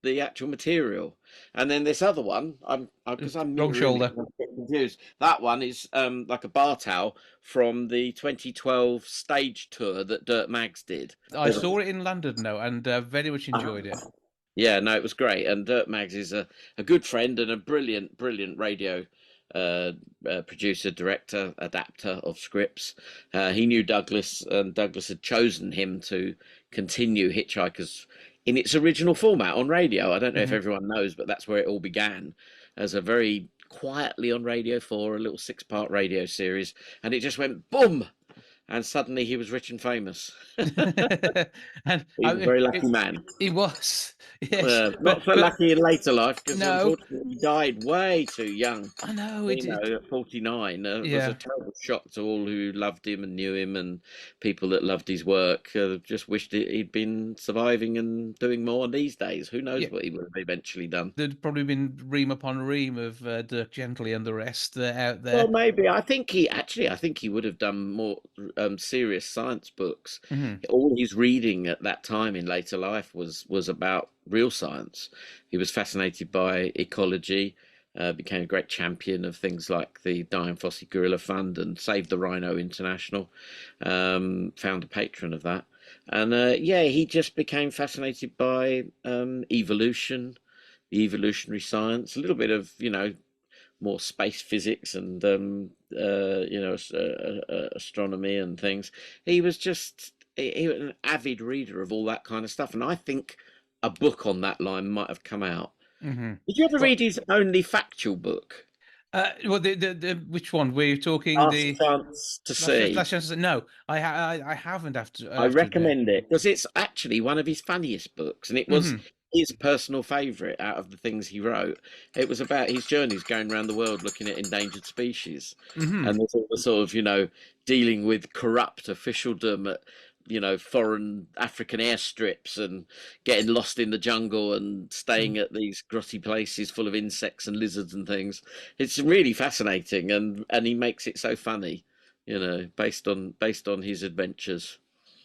the actual material. And then this other one, because I'm wrong shoulder. Confused. That one is like a bar towel from the 2012 stage tour that Dirt Mags did. I saw it in London, though, and very much enjoyed it. Yeah, no, it was great. And Dirt Mags is a good friend and a brilliant radio producer, director, adapter of scripts. He knew Douglas, and Douglas had chosen him to continue Hitchhikers in its original format on radio. I don't know if everyone knows, but that's where it all began, as a very quietly on Radio 4, a little 6-part radio series, and it just went boom, and suddenly he was rich and famous. And He was a very lucky man. He was, yes. Not so lucky in later life, because No. unfortunately he died way too young. I know. At 49. It was a terrible shock to all who loved him and knew him, and people that loved his work. Just wished he'd been surviving and doing more these days. Who knows what he would have eventually done. There'd probably been ream upon ream of Dirk Gently and the rest out there. Well, maybe. I think he would have done more serious science books. All his reading at that time in later life was about real science. He was fascinated by ecology, became a great champion of things like the Dian Fossey Gorilla Fund and Save the Rhino International, found a patron of that. And he just became fascinated by evolution, the evolutionary science, a little bit of, more space physics and astronomy and things. He was an avid reader of all that kind of stuff, and I think a book on that line might have come out. Did you ever read his only factual book? Well, the which one were you talking? Last Chance to See. Last Chance to See. No, I haven't. I recommend it because it's actually one of his funniest books, and it was his personal favourite out of the things he wrote. It was about his journeys going around the world looking at endangered species, and there's all the sort of dealing with corrupt officialdom at foreign African airstrips and getting lost in the jungle and staying at these grotty places full of insects and lizards and things. It's really fascinating, and he makes it so funny, based on his adventures.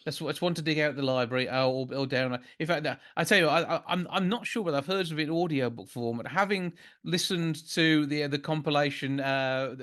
That's one to dig out the library or down. In fact, I tell you, I'm not sure whether I've heard of it in audiobook form, but having listened to the compilation of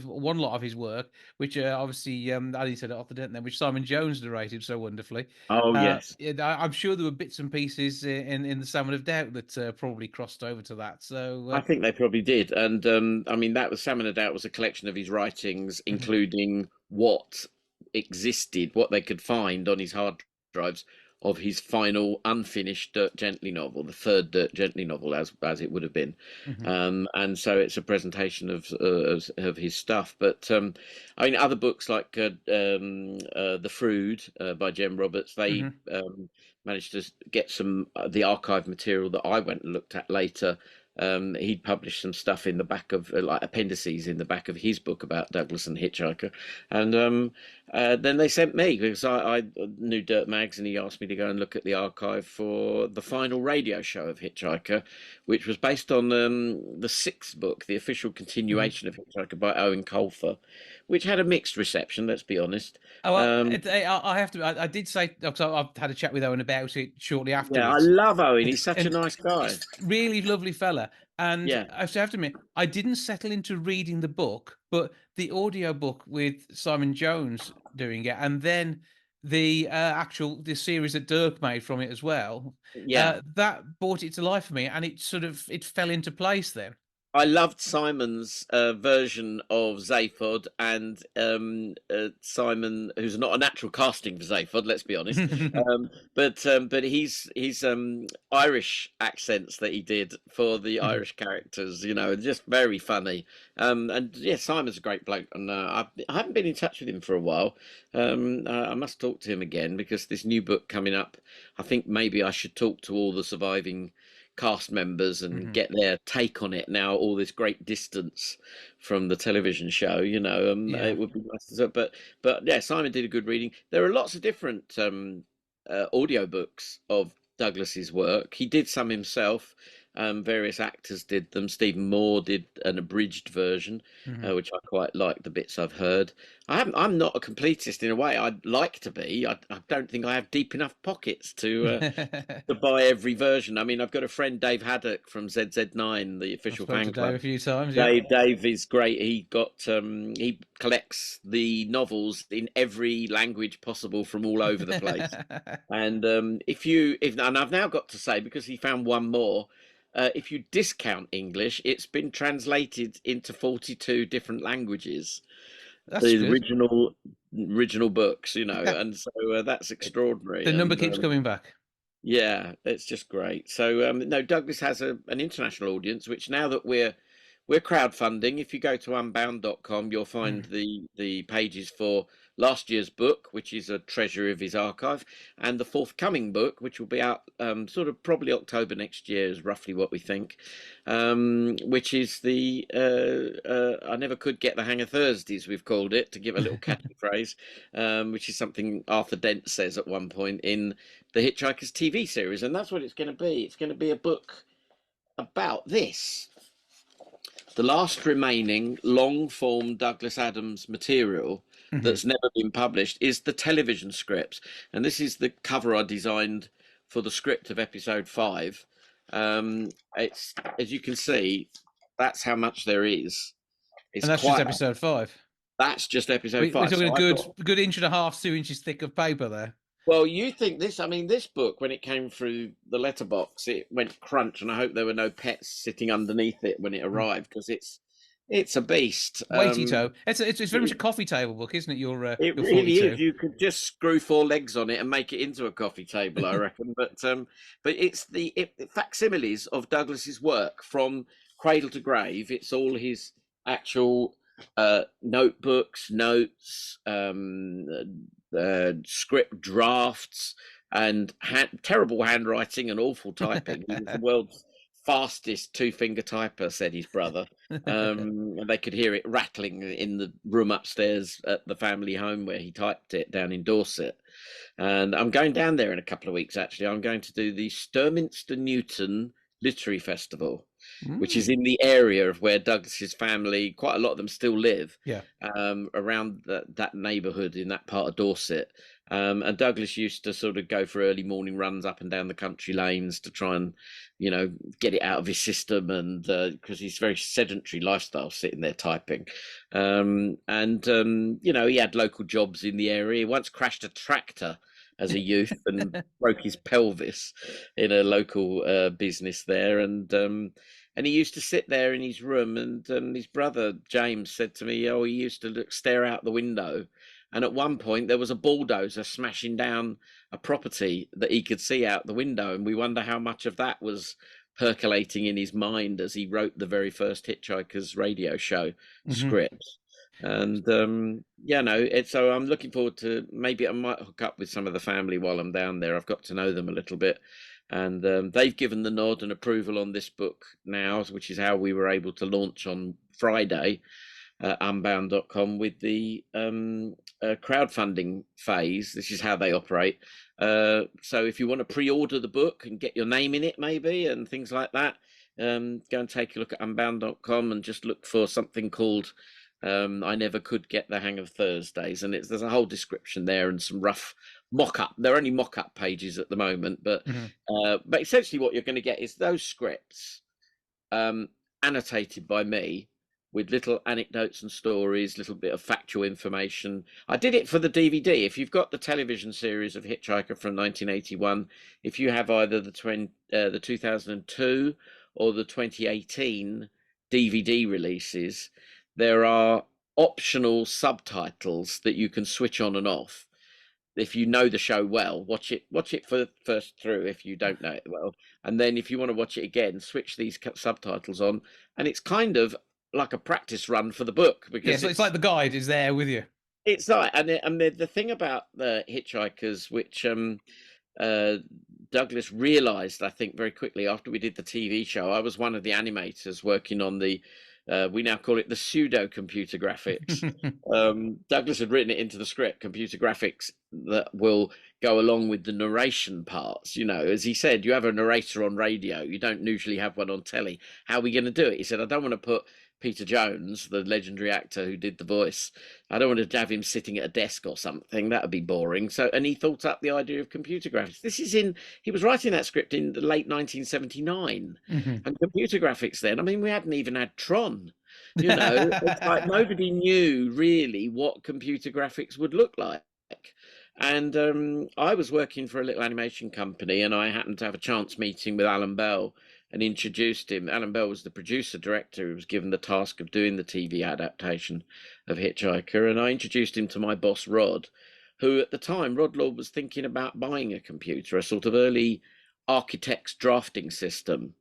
one lot of his work, which obviously Ali said it off the dent there, which Simon Jones narrated so wonderfully. Oh yes, I'm sure there were bits and pieces in the Salmon of Doubt that probably crossed over to that. So I think they probably did, and I mean that was Salmon of Doubt was a collection of his writings, including what existed, what they could find on his hard drives of his final unfinished Dirt Gently novel, the third Dirt Gently novel, as it would have been. And so it's a presentation of his stuff. But I mean, other books like The Frood by Jem Roberts, they managed to get some the archive material that I went and looked at later. He'd published some stuff in the back of like appendices in the back of his book about Douglas and Hitchhiker, and then they sent me, because I knew Dirt Mags, and he asked me to go and look at the archive for the final radio show of Hitchhiker, which was based on the sixth book, the official continuation of Hitchhiker by Owen Colfer, which had a mixed reception, let's be honest. I have to. I did say, because I've had a chat with Owen about it shortly afterwards. Yeah, I love Owen. He's such a nice guy. Really lovely fella. And Yeah. I have to admit, I didn't settle into reading the book, but the audio book with Simon Jones doing it, and then the the series that Dirk made from it as well. Yeah. That brought it to life for me, and it fell into place then. I loved Simon's version of Zaphod, and Simon, who's not a natural casting for Zaphod, let's be honest, but his Irish accents that he did for the Irish characters, just very funny. And yeah, Simon's a great bloke, and I haven't been in touch with him for a while. I must talk to him again, because this new book coming up, I think maybe I should talk to all the surviving cast members and get their take on it now, all this great distance from the television show, it would be nice to, but yeah, Simon did a good reading. There are lots of different audiobooks of Douglas's work. He did some himself. Various actors did them. Stephen Moore did an abridged version, which I quite like the bits I've heard. I'm not a completist in a way. I'd like to be. I don't think I have deep enough pockets to buy every version. I mean, I've got a friend, Dave Haddock from ZZ9, the official fan club. Dave a few times. Dave is great. He collects the novels in every language possible from all over the place. And and I've now got to say, because he found one more. If you discount English, it's been translated into 42 different languages. That's the good. original books, and so that's extraordinary. The number keeps coming back. Yeah, it's just great. So no, Douglas has an international audience, which now that we're crowdfunding, if you go to unbound.com, you'll find the pages for last year's book, which is a treasure of his archive, and the forthcoming book, which will be out sort of probably October next year, is roughly what we think, which is the I never could get the hang of Thursdays, we've called it, to give a little catchphrase, which is something Arthur Dent says at one point in the Hitchhiker's TV series, and that's what it's going to be. It's going to be a book about this. The last remaining long-form Douglas Adams material that's never been published is the television scripts. And this is the cover I designed for the script of episode 5. It's, as you can see, that's how much there is. And that's just episode 5. That's just episode 5. We're talking a good inch and a half, 2 inches thick of paper there. Well, you think this, I mean, this book, when it came through the letterbox, it went crunch, and I hope there were no pets sitting underneath it when it arrived, because it's a beast. Weighty toe. It's very much a coffee table book, isn't it? It really is. You could just screw 4 legs on it and make it into a coffee table, I reckon. But it's the facsimiles of Douglas's work from cradle to grave. It's all his actual notebooks, notes, script drafts, and terrible handwriting and awful typing. He was the world's fastest two-finger typer, said his brother. And they could hear it rattling in the room upstairs at the family home where he typed it down in Dorset. And I'm going down there in a couple of weeks, actually. I'm going to do the Sturminster Newton Literary Festival, which is in the area of where Douglas's family, quite a lot of them still live, around that neighbourhood in that part of Dorset. And Douglas used to sort of go for early morning runs up and down the country lanes to try and, you know, get it out of his system. And because he's very sedentary lifestyle, sitting there typing. You know, he had local jobs in the area. He once crashed a tractor as a youth and broke his pelvis in a local business there. And he used to sit there in his room, and his brother James said to me, oh, he used to stare out the window. And at one point there was a bulldozer smashing down a property that he could see out the window. And we wonder how much of that was percolating in his mind as he wrote the very first Hitchhiker's radio show script. And so I'm looking forward to, maybe I might hook up with some of the family while I'm down there. I've got to know them a little bit. And they've given the nod and approval on this book now, which is how we were able to launch on Friday, unbound.com, with the crowdfunding phase. This is how they operate. So if you want to pre-order the book and get your name in it, maybe, and things like that, go and take a look at unbound.com and just look for something called I Never Could Get the Hang of Thursdays. And there's a whole description there and some rough mock-up. They're only mock-up pages at the moment, but essentially what you're going to get is those scripts annotated by me, with little anecdotes and stories, little bit of factual information. I did it for the DVD. If you've got the television series of Hitchhiker from 1981, if you have either the 2002 or the 2018 DVD releases, there are optional subtitles that you can switch on and off. If you know the show well, watch it for first through if you don't know it well. And then if you want to watch it again, switch these subtitles on. And it's kind of like a practice run for the book, because it's like the guide is there with you. It's like, and the thing about the Hitchhikers, which Douglas realized, I think, very quickly after we did the TV show. I was one of the animators working on the we now call it the pseudo computer graphics. Douglas had written it into the script, computer graphics that will go along with the narration parts. You know, as he said, you have a narrator on radio, you don't usually have one on telly. How are we going to do it? He said, I don't want to put Peter Jones, the legendary actor who did the voice, I don't want to have him sitting at a desk or something. That would be boring. So, and he thought up the idea of computer graphics. He was writing that script in the late 1979, and computer graphics then, I mean, we hadn't even had Tron. You know, it's like nobody knew really what computer graphics would look like. And I was working for a little animation company, and I happened to have a chance meeting with Alan Bell and introduced him. Alan Bell was the producer director who was given the task of doing the TV adaptation of Hitchhiker, and I introduced him to my boss Rod, who at the time, Rod Lord, was thinking about buying a computer, a sort of early architect's drafting system,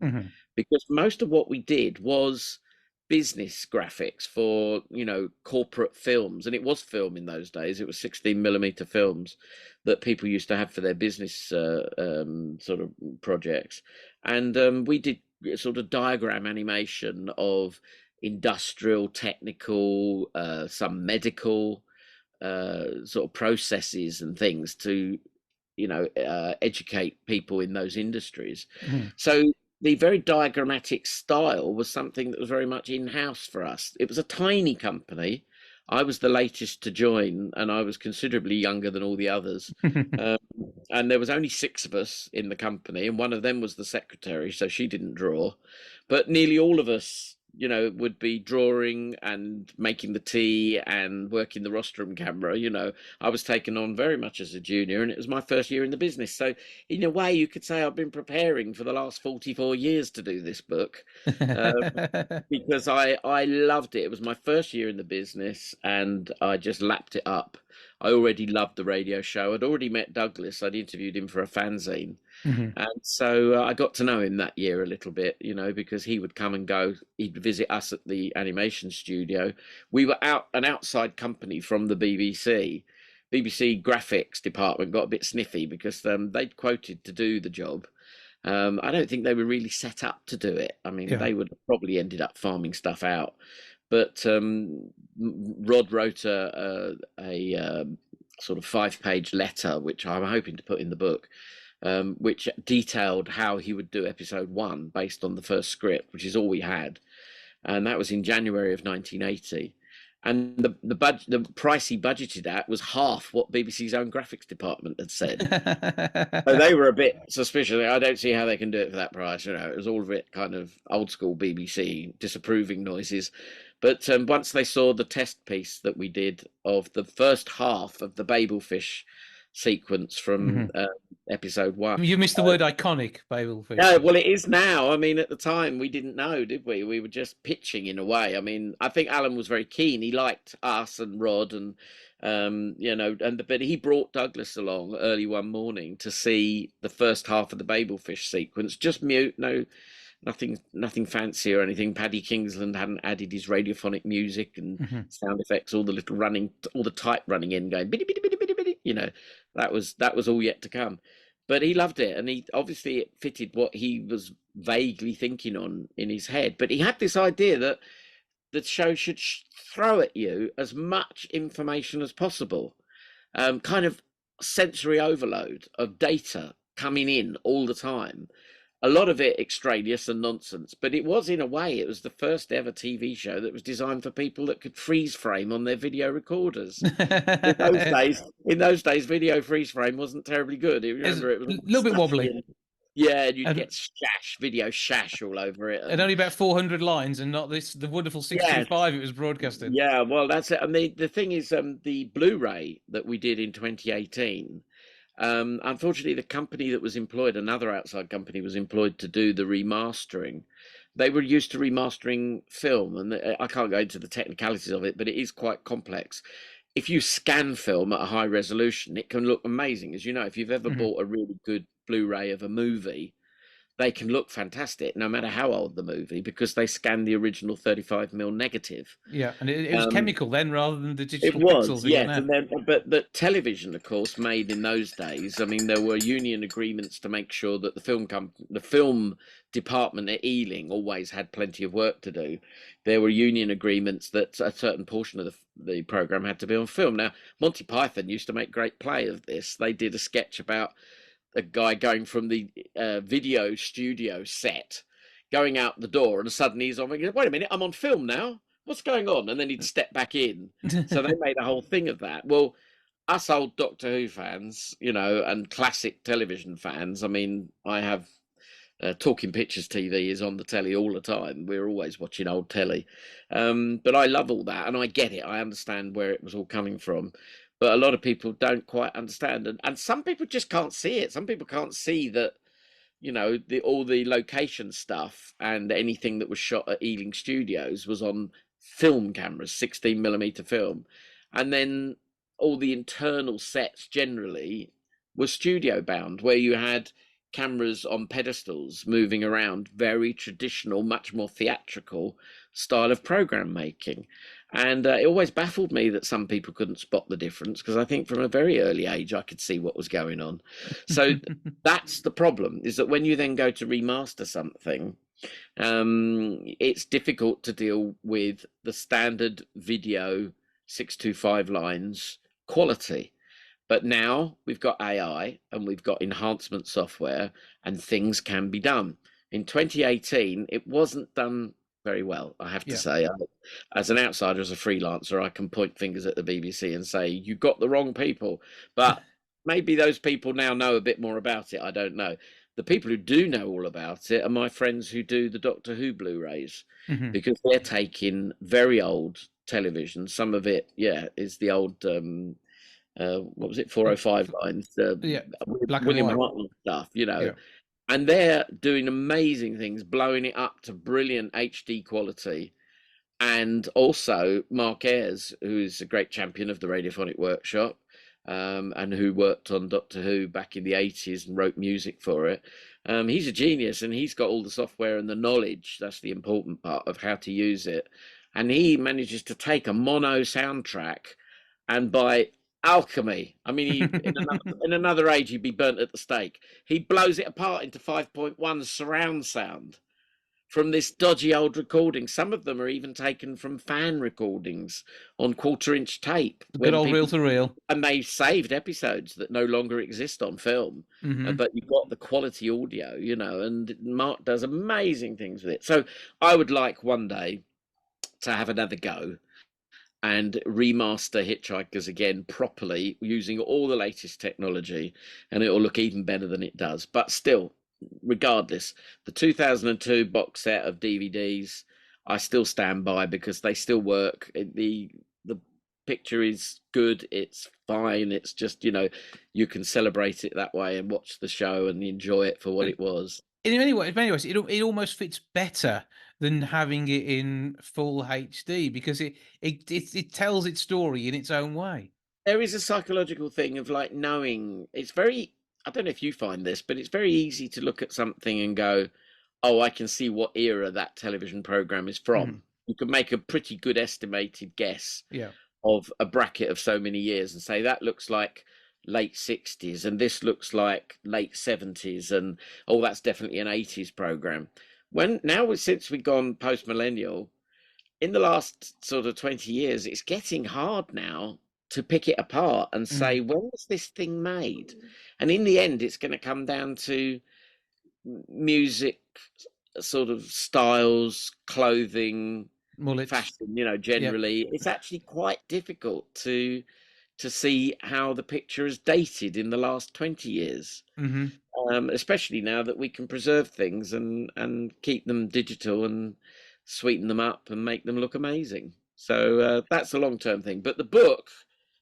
because most of what we did was business graphics for, you know, corporate films. And it was film in those days. It was 16mm films that people used to have for their business sort of projects. And we did sort of diagram animation of industrial, technical, some medical sort of processes and things to, you know, educate people in those industries. So the very diagrammatic style was something that was very much in-house for us. It was a tiny company. I was the latest to join, and I was considerably younger than all the others. And there was only 6 of us in the company, and one of them was the secretary, so she didn't draw. But nearly all of us, you know, would be drawing and making the tea and working the rostrum camera. You know, I was taken on very much as a junior, and it was my first year in the business. So in a way, you could say I've been preparing for the last 44 years to do this book, because I loved it. It was my first year in the business, and I just lapped it up. I already loved the radio show. I'd already met Douglas. I'd interviewed him for a fanzine. And so I got to know him that year a little bit, you know, because he would come and go. He'd visit us at the animation studio. We were an outside company from the BBC. BBC graphics department got a bit sniffy because they'd quoted to do the job. I don't think they were really set up to do it. I mean, Yeah. they would have probably ended up farming stuff out. But Rod wrote a sort of 5-page letter, which I'm hoping to put in the book, which detailed how he would do episode 1 based on the first script, which is all we had. And that was in January of 1980. And the price he budgeted at was half what BBC's own graphics department had said. So they were a bit suspicious. I don't see how they can do it for that price. It was all a bit kind of old school BBC, disapproving noises. But once they saw the test piece that we did of the first half of the Babelfish sequence from episode 1. You missed the word iconic, Babelfish. No, well, it is now. I mean, at the time, we didn't know, did we? We were just pitching in a way. I mean, I think Alan was very keen. He liked us and Rod, and but he brought Douglas along early one morning to see the first half of the Babelfish sequence. Just mute, nothing fancy or anything. Paddy Kingsland hadn't added his radiophonic music and sound effects, all the type running in, going biddy biddy biddy biddy biddy. That was all yet to come. But he loved it, and it fitted what he was vaguely thinking on in his head. But he had this idea that the show should throw at you as much information as possible, kind of sensory overload of data coming in all the time. A lot of it extraneous and nonsense, but it was, in a way, it was the first ever TV show that was designed for people that could freeze frame on their video recorders. In those days, video freeze frame wasn't terribly good. Remember, it was a little bit wobbly. Yeah, and you'd get video shash all over it. And only about 400 lines, and not the wonderful 625 it was broadcasting. Yeah, well, that's it. And the thing is, the Blu-ray that we did in 2018, unfortunately, the company that was employed, another outside company, was employed to do the remastering. They were used to remastering film, and I can't go into the technicalities of it, but it is quite complex. If you scan film at a high resolution, it can look amazing. As you know, if you've ever bought a really good Blu-ray of a movie, they can look fantastic no matter how old the movie, because they scan the original 35mm negative. Yeah, and it was chemical then rather than the digital pixels. Yes, but the television, of course, made in those days. I mean, there were union agreements to make sure that the film department at Ealing always had plenty of work to do. There were union agreements that a certain portion of the program had to be on film. Now, Monty Python used to make great play of this. They did a sketch about a guy going from the video studio set, going out the door, and suddenly he's on. Wait a minute, I'm on film now. What's going on? And then he'd step back in. So they made a whole thing of that. Well, us old Doctor Who fans, and classic television fans. I mean, I have Talking Pictures TV is on the telly all the time. We're always watching old telly. But I love all that, and I get it. I understand where it was all coming from. But a lot of people don't quite understand, and some people just can't see it. Some people can't see that, all the location stuff and anything that was shot at Ealing Studios was on film cameras, 16mm film, and then all the internal sets generally were studio bound, where you had cameras on pedestals moving around, very traditional, much more theatrical style of program making. And it always baffled me that some people couldn't spot the difference, because I think from a very early age I could see what was going on. So that's the problem, is that when you then go to remaster something, it's difficult to deal with the standard video 625 lines quality. But now we've got AI and we've got enhancement software, and things can be done. In 2018, it wasn't done very well, I have to say. As an outsider, as a freelancer, I can point fingers at the BBC and say, you got the wrong people. But maybe those people now know a bit more about it. I don't know. The people who do know all about it are my friends who do the Doctor Who Blu-rays, because they're taking very old television. Some of it, is the old, what was it, 405 lines, William Hartnell stuff, And they're doing amazing things, blowing it up to brilliant HD quality. And also Mark Ayres, who is a great champion of the Radiophonic Workshop, and who worked on Doctor Who back in the 80s and wrote music for it. He's a genius, and he's got all the software and the knowledge, that's the important part, of how to use it. And he manages to take a mono soundtrack, and by alchemy. I mean, in another age, he'd be burnt at the stake. He blows it apart into 5.1 surround sound from this dodgy old recording. Some of them are even taken from fan recordings on 1/4-inch tape. The good old reel to reel. And they saved episodes that no longer exist on film, but you've got the quality audio, you know, and Mark does amazing things with it. So I would like one day to have another go and remaster Hitchhikers again properly using all the latest technology, and it will look even better than it does. But still, regardless, the 2002 box set of DVDs, I still stand by because they still work. The picture is good, it's fine, it's just, you know, you can celebrate it that way and watch the show and enjoy it for what it was. In many ways, it almost fits better than having it in full HD because it tells its story in its own way. There is a psychological thing of like knowing, it's very, I don't know if you find this, but it's very easy to look at something and go, oh, I can see what era that television program is from. You can make a pretty good estimated guess of a bracket of so many years and say that looks like late 60s and this looks like late 70s and oh, that's definitely an 80s program. When now, since we've gone post-millennial, in the last sort of 20 years, it's getting hard now to pick it apart and say, when was this thing made? And in the end, it's going to come down to music, sort of styles, clothing, mullets, fashion, you know, generally. It's actually quite difficult to see how the picture is dated in the last 20 years. Especially now that we can preserve things and keep them digital and sweeten them up and make them look amazing. So that's a long-term thing. But the book,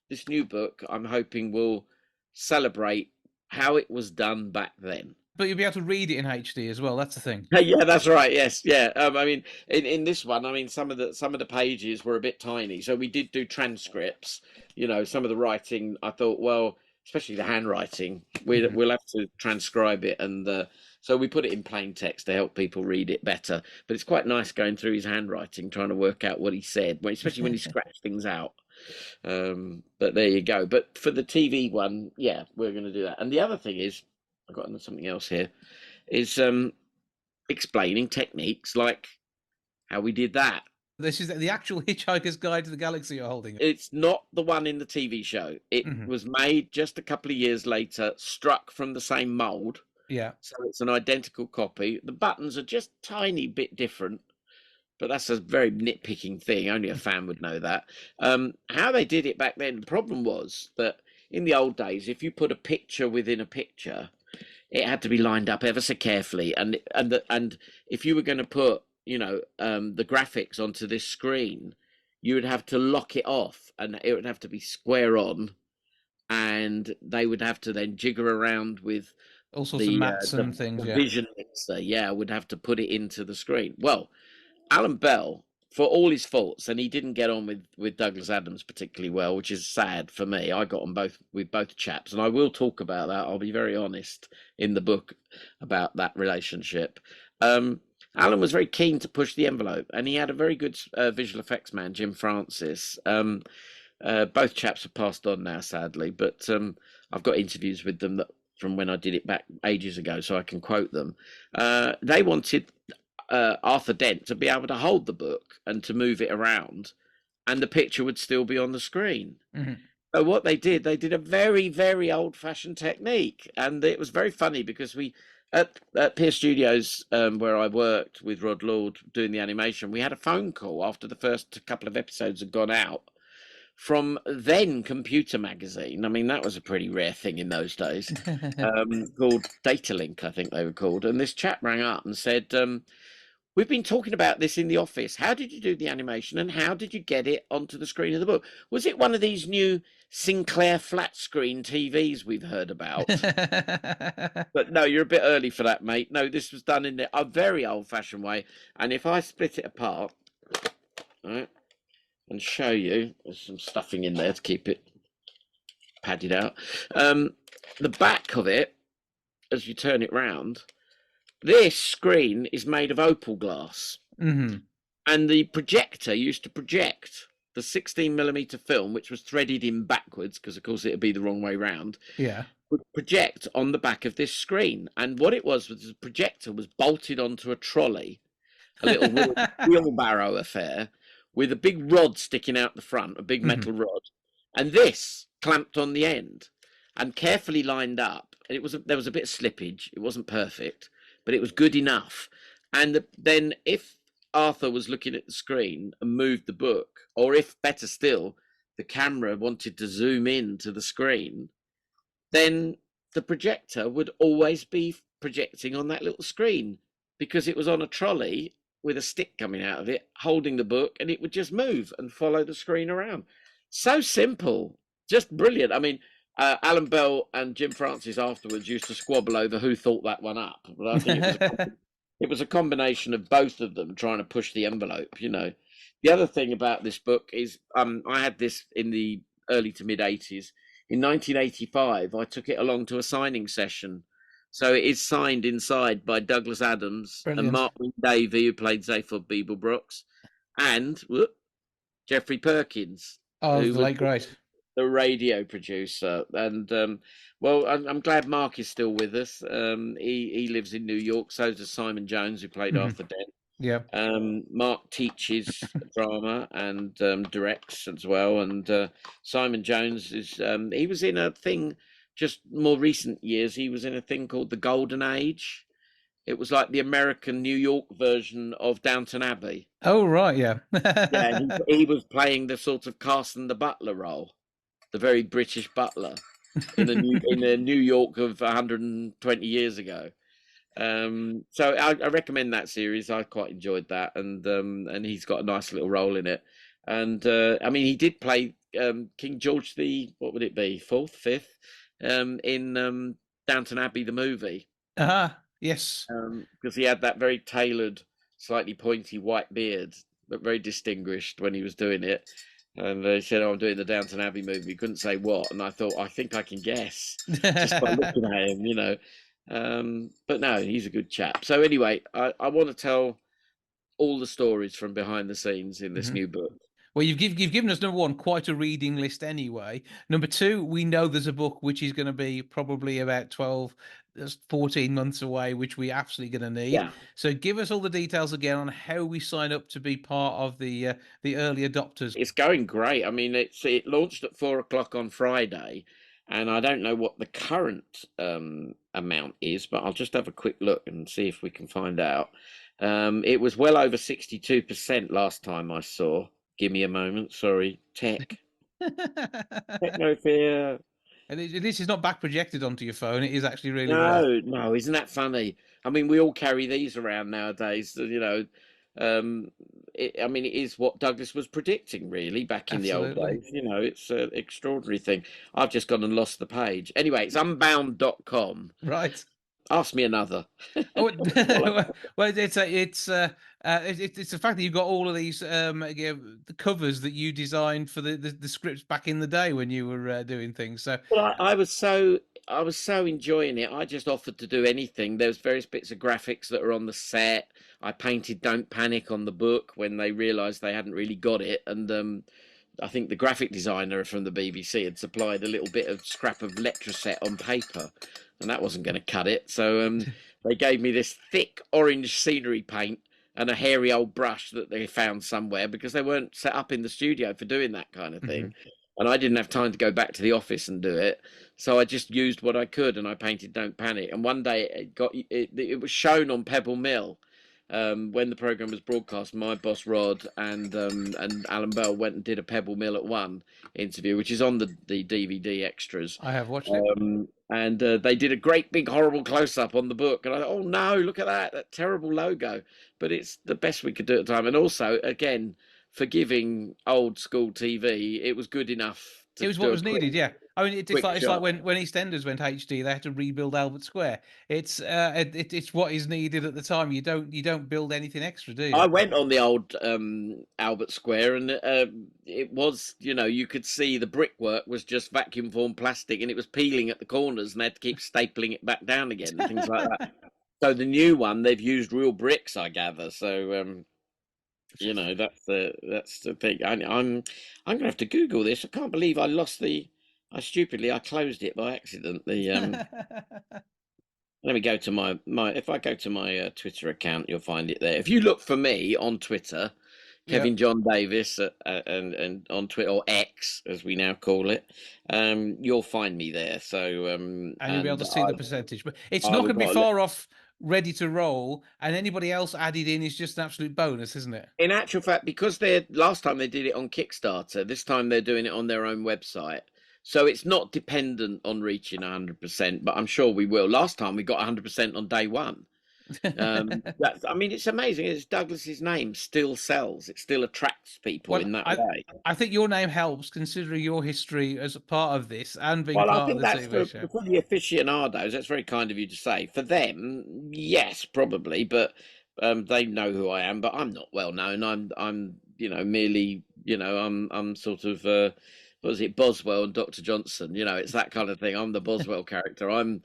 this new book, I'm hoping will celebrate how it was done back then. But you'll be able to read it in HD as well. That's the thing. Yeah, that's right. Yes, yeah. I mean, in this one, I mean, some of the pages were a bit tiny, so we did do transcripts. You know, some of the writing, I thought, well, especially the handwriting, we'll have to transcribe it, and so we put it in plain text to help people read it better. But it's quite nice going through his handwriting, trying to work out what he said, especially when he scratched things out. But there you go. But for the TV one, yeah, we're going to do that. And the other thing is, I've got something else here, is explaining techniques like how we did that. This is the actual Hitchhiker's Guide to the Galaxy you're holding. It's not the one in the TV show. It was made just a couple of years later, struck from the same mold. Yeah. So it's an identical copy. The buttons are just tiny bit different, but that's a very nitpicking thing. Only a fan would know that. How they did it back then, the problem was that in the old days, if you put a picture within a picture, it had to be lined up ever so carefully. And if you were going to put, you know, the graphics onto this screen, you would have to lock it off and it would have to be square on, and they would have to then jigger around with all sorts of mats and things. The vision mixer, would have to put it into the screen. Well, Alan Bell, for all his faults, and he didn't get on with Douglas Adams particularly well, which is sad for me. I got on with both chaps, and I will talk about that. I'll be very honest in the book about that relationship. Alan was very keen to push the envelope, and he had a very good visual effects man, Jim Francis. Both chaps have passed on now, sadly, but I've got interviews with them from when I did it back ages ago, so I can quote them. They wanted Arthur Dent to be able to hold the book and to move it around, and the picture would still be on the screen. So what they did a very, very old-fashioned technique, and it was very funny because we at Peer Studios, where I worked with Rod Lord doing the animation, we had a phone call after the first couple of episodes had gone out from then Computer Magazine. I mean, that was a pretty rare thing in those days, called Datalink, I think they were called. And this chap rang up and said, we've been talking about this in the office. How did you do the animation and how did you get it onto the screen of the book? Was it one of these new Sinclair flat screen TVs we've heard about? But no, you're a bit early for that, mate. No, this was done in a very old-fashioned way. And if I split it apart, right, and show you, there's some stuffing in there to keep it padded out. The back of it, as you turn it round, this screen is made of opal glass, and the projector used to project the 16mm film, which was threaded in backwards, because of course it'd be the wrong way round, Yeah. would project on the back of this screen. And what it was the projector was bolted onto a trolley, a little wheelbarrow affair, with a big rod sticking out the front, a big metal rod, and this clamped on the end and carefully lined up. And there was a bit of slippage. It wasn't perfect, but it was good enough. And then if Arthur was looking at the screen and moved the book, or if, better still, the camera wanted to zoom in to the screen, then the projector would always be projecting on that little screen, because it was on a trolley with a stick coming out of it, holding the book, and it would just move and follow the screen around. So simple, just brilliant. I mean, Alan Bell and Jim Francis afterwards used to squabble over who thought that one up. But I think it was a combination of both of them trying to push the envelope, you know. The other thing about this book is I had this in the early to mid-'80s. In 1985, I took it along to a signing session. So it is signed inside by Douglas Adams and Mark Davey, who played Zaphod Beeblebrox, and Jeffrey Perkins. Oh, the late great. The radio producer. And well, I'm glad Mark is still with us. He lives in New York. So does Simon Jones, who played Arthur Dent. Yeah. Mark teaches drama and directs as well. And Simon Jones is he was in a thing just more recent years. He was in a thing called The Golden Age. It was like the American New York version of Downton Abbey. Oh, right, yeah. Yeah, he was playing the sort of Carson the Butler role, the very British butler in the New York of 120 years ago. So I recommend that series. I quite enjoyed that, and he's got a nice little role in it. And I mean, he did play King George what would it be, fourth, fifth, in Downton Abbey the movie. Yes. Because he had that very tailored, slightly pointy white beard, but very distinguished when he was doing it. And he said, "Oh, I'm doing the Downton Abbey movie." He couldn't say what, and I thought, I think I can guess just by looking at him, you know. But no, he's a good chap. So anyway, I want to tell all the stories from behind the scenes in this new book. Well, you've given us, number one, quite a reading list anyway. Number two, we know there's a book which is going to be probably about 12, 14 months away, which we're absolutely going to need. Yeah. So give us all the details again on how we sign up to be part of the early adopters. It's going great. I mean, it launched at 4:00 on Friday, and I don't know what the current amount is, but I'll just have a quick look and see if we can find out. It was well over 62% last time I saw. Give me a moment. Sorry, tech. Technofear. And this is not back projected onto your phone. It is actually really No, isn't that funny? I mean, we all carry these around nowadays. You know, I mean, it is what Douglas was predicting, really, back in the old days. You know, it's an extraordinary thing. I've just gone and lost the page. Anyway, it's unbound.com. Right. Ask me another. Well, it's the fact that you've got all of these the covers that you designed for the scripts back in the day when you were doing things. So well, I was so enjoying it. I just offered to do anything. There's various bits of graphics that are on the set. I painted "Don't Panic" on the book when they realised they hadn't really got it, and I think the graphic designer from the BBC had supplied a little bit of scrap of Letraset on paper, and that wasn't going to cut it. So they gave me this thick orange scenery paint and a hairy old brush that they found somewhere, because they weren't set up in the studio for doing that kind of thing. And I didn't have time to go back to the office and do it. So I just used what I could, and I painted "Don't Panic." And one day it was shown on Pebble Mill. When the program was broadcast, my boss Rod and Alan Bell went and did a Pebble Mill at One interview, which is on the DVD extras. I have watched it. And they did a great big horrible close-up on the book, and I thought, oh no, look at that terrible logo. But it's the best we could do at the time. And also, again, forgiving old school TV, it was good enough. It was what was needed, yeah. I mean, it's like when EastEnders went HD, they had to rebuild Albert Square. It's what is needed at the time. You don't build anything extra, do you? I went on the old Albert Square, and it was, you know, you could see the brickwork was just vacuum formed plastic, and it was peeling at the corners, and they had to keep stapling it back down again and things like that. So the new one, they've used real bricks, I gather. So You know, that's the thing. I'm gonna have to Google this. I can't believe I lost the. I closed it by accident. Let me go to my. If I go to my Twitter account, you'll find it there. If you look for me on Twitter, Yeah. Kevin John Davis, and on Twitter, or X as we now call it, you'll find me there. So and you'll be able to see the percentage. But it's I not would going to be not far off ready to roll, and anybody else added in is just an absolute bonus, isn't it? In actual fact, because last time they did it on Kickstarter, this time they're doing it on their own website. So it's not dependent on reaching 100%, but I'm sure we will. Last time we got 100% on day one. I mean, it's amazing. It's Douglas's name still sells. It still attracts people in that way. I think your name helps, considering your history as a part of this and being Well, I part think of the that's TV show. for the aficionados. That's very kind of you to say. For them, yes, probably, but they know who I am. But I'm not well known. I'm merely I'm sort of what was it, Boswell and Dr. Johnson? It's that kind of thing. I'm the Boswell character. I'm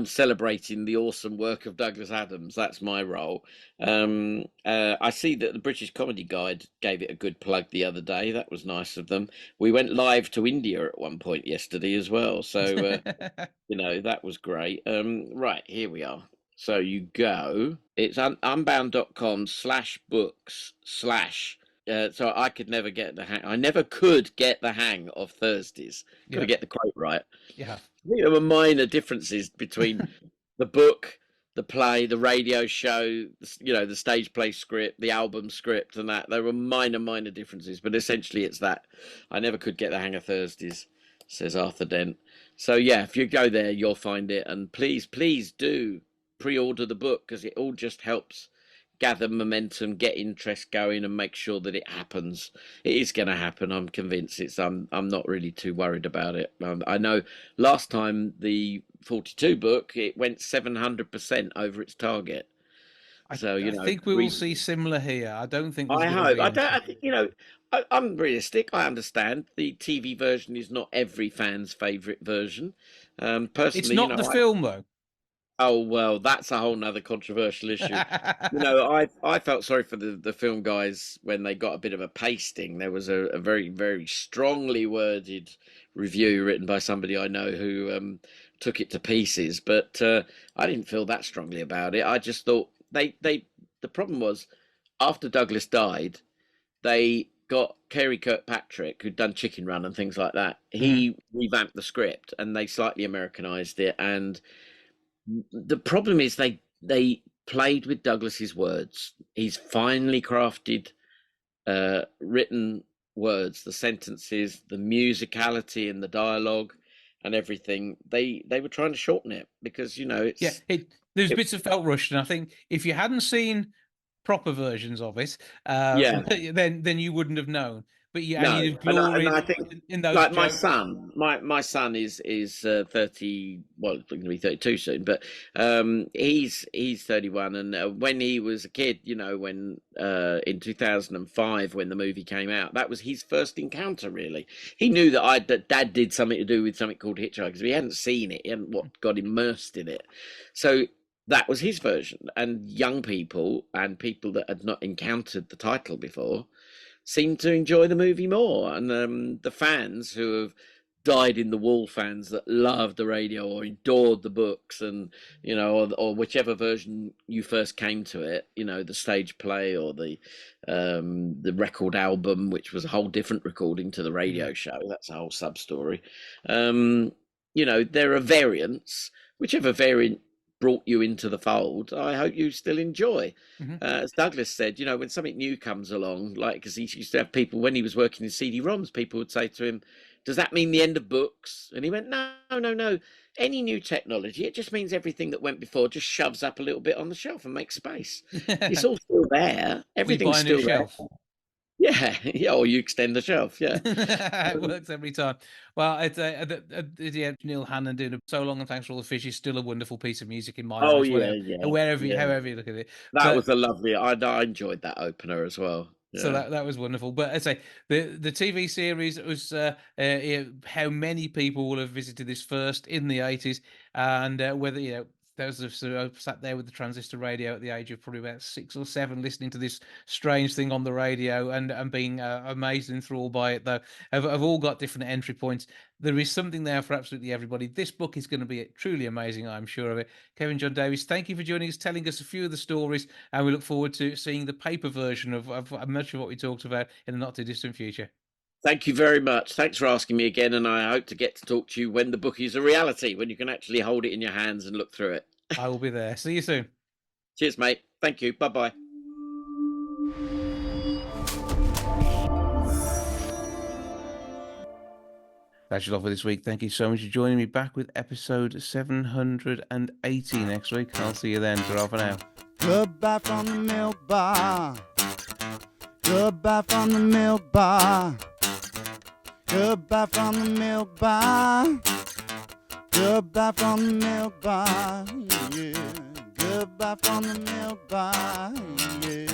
celebrating the awesome work of Douglas Adams. That's my role. I see that the British Comedy Guide gave it a good plug the other day. That was nice of them. We went live to India at one point yesterday as well. So that was great. Right, here we are. So you go. It's unbound.com/books/ so I could never get the hang. I never could get the hang of Thursdays. Got to get the quote right. Yeah. I think there were minor differences between the book, the play, the radio show, the stage play script, the album script, and that. There were minor differences, but essentially it's that. I never could get the hang of Thursdays, says Arthur Dent. So yeah, if you go there, you'll find it. And please do pre-order the book, because it all just helps gather momentum, get interest going, and make sure that it happens. It is going to happen. I'm convinced. I'm not really too worried about it. I know last time the 42 book, it went 700% over its target. So I think we will see similar here. I don't think. I hope. I think I'm realistic. I understand the TV version is not every fan's favourite version. Personally, it's not the film though. Oh, well, that's a whole nother controversial issue. I felt sorry for the film guys when they got a bit of a pasting. There was a very, very strongly worded review written by somebody I know who took it to pieces. But I didn't feel that strongly about it. I just thought the problem was, after Douglas died, they got Kerry Kirkpatrick, who'd done Chicken Run and things like that. He revamped the script and they slightly Americanized it. And the problem is they played with Douglas's words. He's finely crafted written words, the sentences, the musicality and the dialogue and everything. They were trying to shorten it because it's there's bits of felt rushed, and I think if you hadn't seen proper versions of it, then you wouldn't have known. But you needed glory. And I think in those like jokes. my son is 30. Well, he's going to be 32 soon, but he's 31. And when he was a kid, when in 2005 when the movie came out, that was his first encounter. Really, he knew that Dad did something to do with something called Hitchhikers. He hadn't seen it. He hadn't got immersed in it. So that was his version. And young people and people that had not encountered the title before seem to enjoy the movie more. And the fans who have died in the wool, fans that loved the radio or adored the books, and or whichever version you first came to it, the stage play or the record album, which was a whole different recording to the radio show. That's a whole sub story. There are variants. Whichever variant brought you into the fold, I hope you still enjoy. As Douglas said, when something new comes along, like, because he used to have people, when he was working in CD-ROMs, people would say to him, does that mean the end of books? And he went, no. Any new technology, it just means everything that went before just shoves up a little bit on the shelf and makes space. It's all still there. Everything's still there. Yeah, or you extend the shelf. Yeah, it works every time. Well, it's Neil Hannon doing it so long, and thanks for all the fish is still a wonderful piece of music in my eyes. However you look at it, that was a lovely. I enjoyed that opener as well. Yeah. So that was wonderful. But I'd say the TV series was how many people will have visited this first in the 80s, and whether Those of us who sat there with the transistor radio at the age of probably about 6 or 7, listening to this strange thing on the radio and being amazed and enthralled by it, though, have all got different entry points. There is something there for absolutely everybody. This book is going to be truly amazing, I'm sure of it. Kevin John Davies, thank you for joining us, telling us a few of the stories, and we look forward to seeing the paper version of much of what we talked about in the not too distant future. Thank you very much. Thanks for asking me again, and I hope to get to talk to you when the book is a reality, when you can actually hold it in your hands and look through it. I will be there. See you soon. Cheers, mate. Thank you. Bye-bye. That's it all for this week. Thank you so much for joining me. Back with episode 780 next week. I'll see you then. Ta-ra for now. Goodbye from the milk bar. Goodbye from the milk bar. Goodbye from the milk bar. Goodbye from the milk bar. Yeah. Goodbye from the milk bar. Yeah.